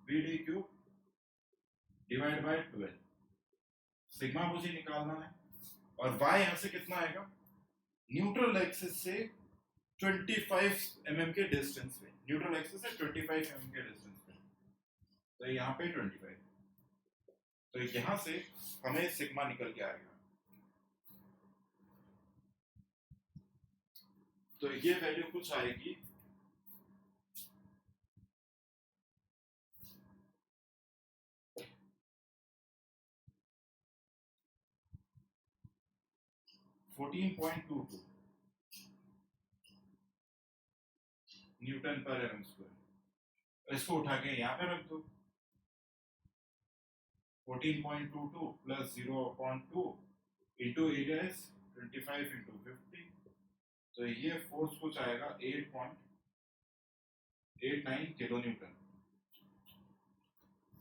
bd cube divide by 12, sigma मुझे निकालना है। और y यहां से कितना आएगा, न्यूट्रल एक्सिस से 25 mm के डिस्टेंस पे, न्यूट्रल एक्सिस से 25 mm के डिस्टेंस पे, तो यहाँ पे 25, तो यहां से हमें सिग्मा निकल के आएगा। तो ये वैल्यू कुछ आएगी 14.22 न्यूटन पर एम स्क्वायर। इसको उठा के यहाँ पे रख दो, 14.22 plus 0.2 into area is 25 into 50, तो ये फोर्स कुछ आएगा 8.89 किलो न्यूटन।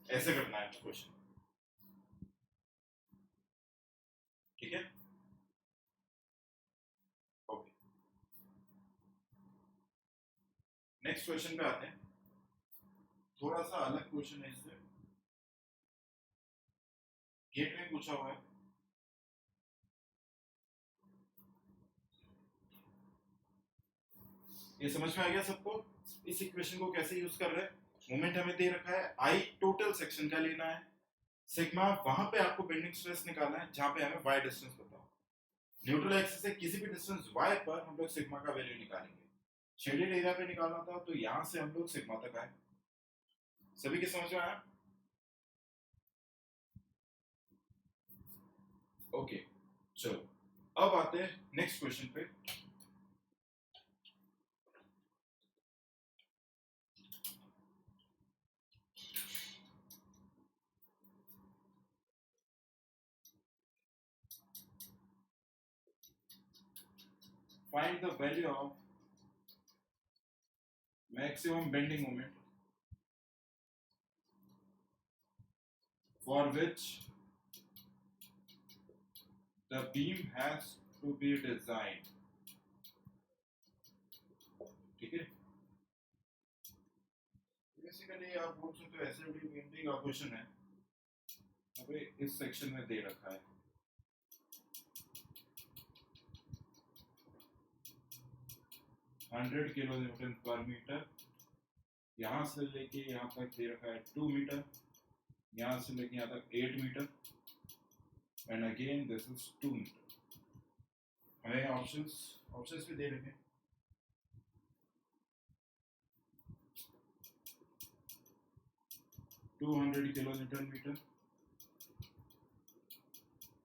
ऐसे करना है क्वेश्चन, ठीक है, ओके। नेक्स्ट क्वेश्चन पे आते हैं, थोड़ा सा अलग क्वेश्चन है इससे, गेट में पूछा हुआ है। ये समझ में आ गया सबको, इस इक्वेशन को कैसे यूज कर रहे हैं। मोमेंट हमें दे रखा है, आई टोटल सेक्शन का लेना है, सिग्मा वहां पे आपको बेंडिंग स्ट्रेस निकालना है जहां पे हमें y डिस्टेंस बताओ। न्यूट्रल एक्सिस से किसी भी डिस्टेंस y पर हम लोग सिग्मा का वैल्यू निकालेंगे। शेडेड एरिया पे निकालना था तो यहां से हम लोग सिग्मा तक आए। सभी के समझ में आया, ओके। चलो अब आते हैं नेक्स्ट क्वेश्चन पे। Find the value of maximum bending moment for which the beam has to be designed. ठीक है, बेसिकली आप बोल सकते हो एसएफडी बीएमटी का क्वेश्चन है। अबे इस सेक्शन में दे रखा है 100 किलो न्यूटन पर मीटर, यहाँ से लेके यहाँ तक दे रखा है 2 मीटर, यहाँ से लेके यहाँ तक 8 metre, and again this is 2 metre. हमें ऑप्शंस भी दे रखे हैं। $200 kilo newton metre,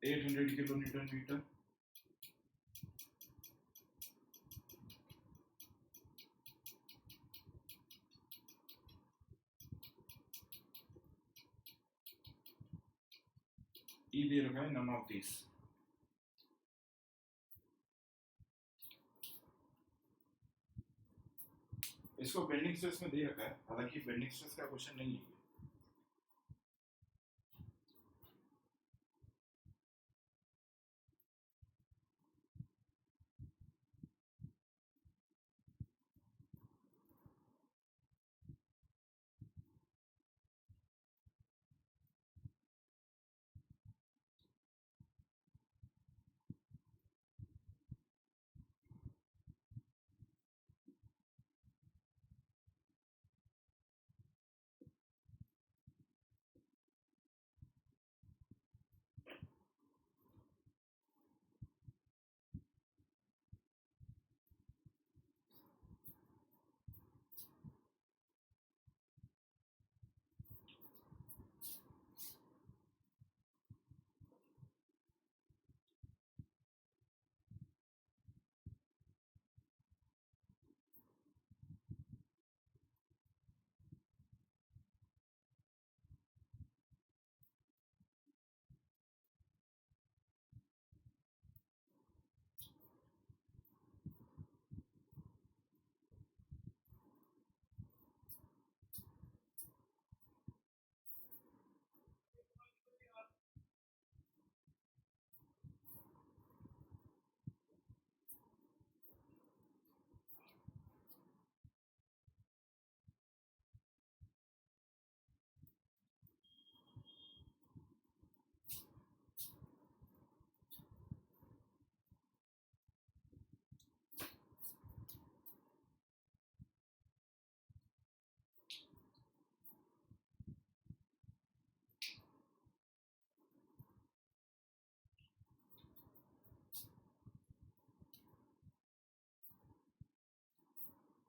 800 kilo newton metre, E दे रखा है नन ऑफ दिस। इसको बेंडिंग स्ट्रेस में दे रखा है, हालांकि बेंडिंग स्ट्रेस का क्वेश्चन नहीं है।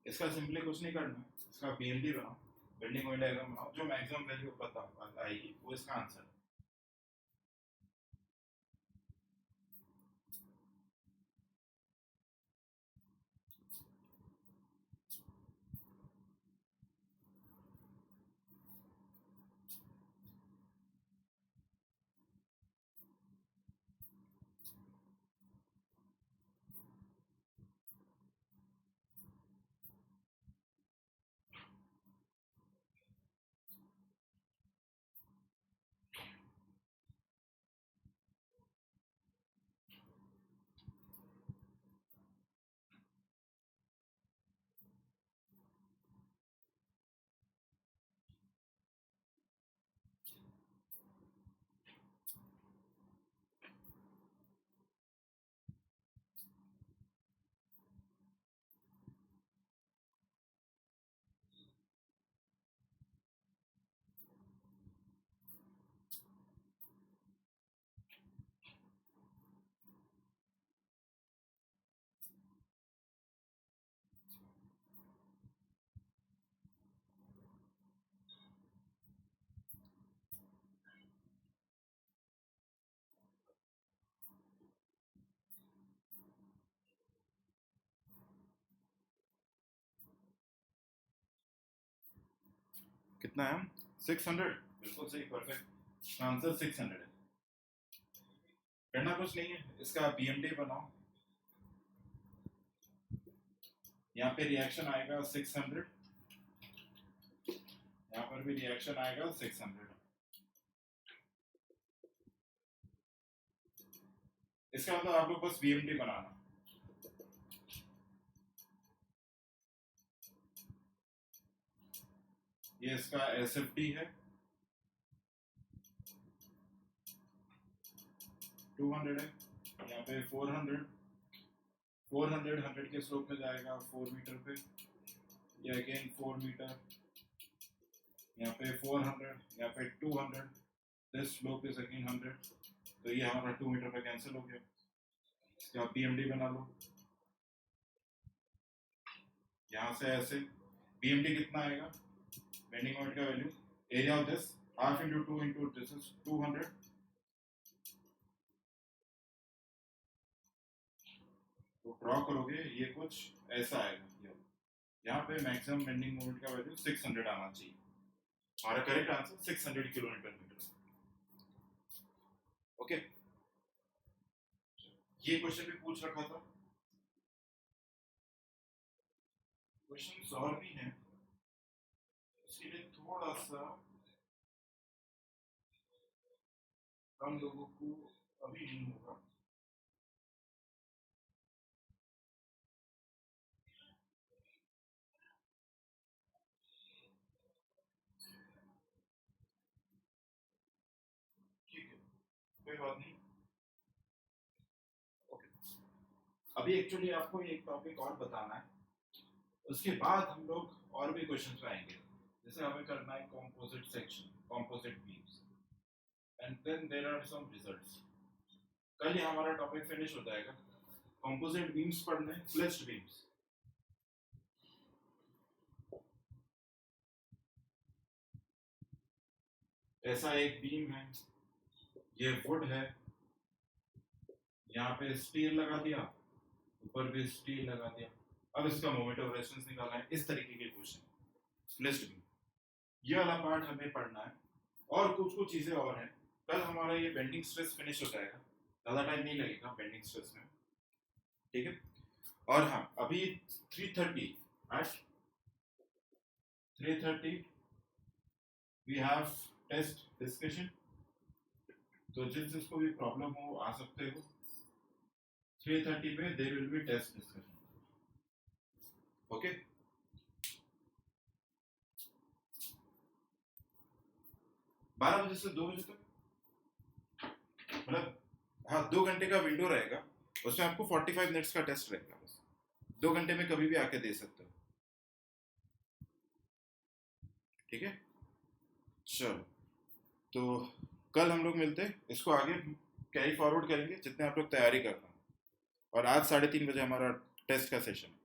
इसका सिंपली कुछ नहीं करना, इसका बीएमटी बनाओ, बेंडिंग मोमेंट डायग्राम बनाओ, जो मैक्सिमम वैल्यू पता आएगी वो इसका आंसर है। कितना है? 600। बिल्कुल सही, परफेक्ट आंसर 600 है। करना कुछ नहीं है, इसका बीएमटी बनाओ, यहाँ पे रिएक्शन आएगा 600, यहाँ पर भी रिएक्शन आएगा 600। इसका मतलब आप लोग बस VMD बनाना। ये इसका SFT है 200 है, यहाँ पे 400 100 के स्लोप में जाएगा 4 मीटर पे, ये अगेन 4 मीटर, यहाँ पे 400, यहाँ पे 200, दिस स्लोप इज अगेन 100, तो ये हमारा 2 मीटर पे कैंसिल हो गया। इसका BMD बना लो, यहाँ से ऐसे BMD कितना आएगा, बेंडिंग मोमेंट का value, area of this half into 2 into this is 200, तो ड्रॉ करोगे ये कुछ ऐसा आएगा। यहाँ पे मैक्सिमम बेंडिंग मोमेंट का वैल्यू 600 आना चाहिए। हमारा correct answer 600 kilometre metre. Okay, ये क्वेश्चन भी पूछ रखा था। क्वेश्चन और भी हैं, इसके लिए थोड़ा सा हम लोगों को अभी नहीं होगा। ठीक है, कोई बात नहीं। ओके, अभी एक्चुअली आपको एक टॉपिक और बताना है, उसके बाद हम लोग और भी क्वेश्चन आएंगे। जैसे हमें करना है composite section, composite beams, and then there are some results. कल ही हमारा टॉपिक फिनिश हो जाएगा। कॉम्पोजिट बीम्स पढ़ने, फ्लेच्ड बीम्स। ऐसा एक बीम है, ये वुड है, यहाँ पे स्टील लगा दिया, ऊपर भी स्टील लगा दिया, अब इसका मोमेंट ऑफ रेजिस्टेंस निकालना है। इस तरीके के क्वेश्चन फ्लेच्ड बीम, ये वाला पार्ट हमें पढ़ना है, और कुछ कुछ चीजें और हैं। कल हमारा ये बेंडिंग स्ट्रेस फिनिश हो जाएगा, ज़्यादा टाइम नहीं लगेगा बेंडिंग स्ट्रेस में, ठीक है। और हाँ, अभी 3:30 at 3:30 we have test discussion, तो जिसको भी प्रॉब्लम हो आ सकते हो। 3:30 पे there will be test discussion, okay. 12 बजे से 2 बजे तक, मतलब हाँ 2 घंटे का विंडो रहेगा, उसमें आपको 45 मिनट्स का टेस्ट रहेगा। बस 2 घंटे में कभी भी आके दे सकते हो, ठीक है। चलो, तो कल हम लोग मिलते हैं, इसको आगे कैरी फॉरवर्ड करेंगे जितने आप लोग तैयारी कर रहे हैं। और आज 3:30 बजे हमारा टेस्ट का सेशन,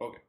ओके।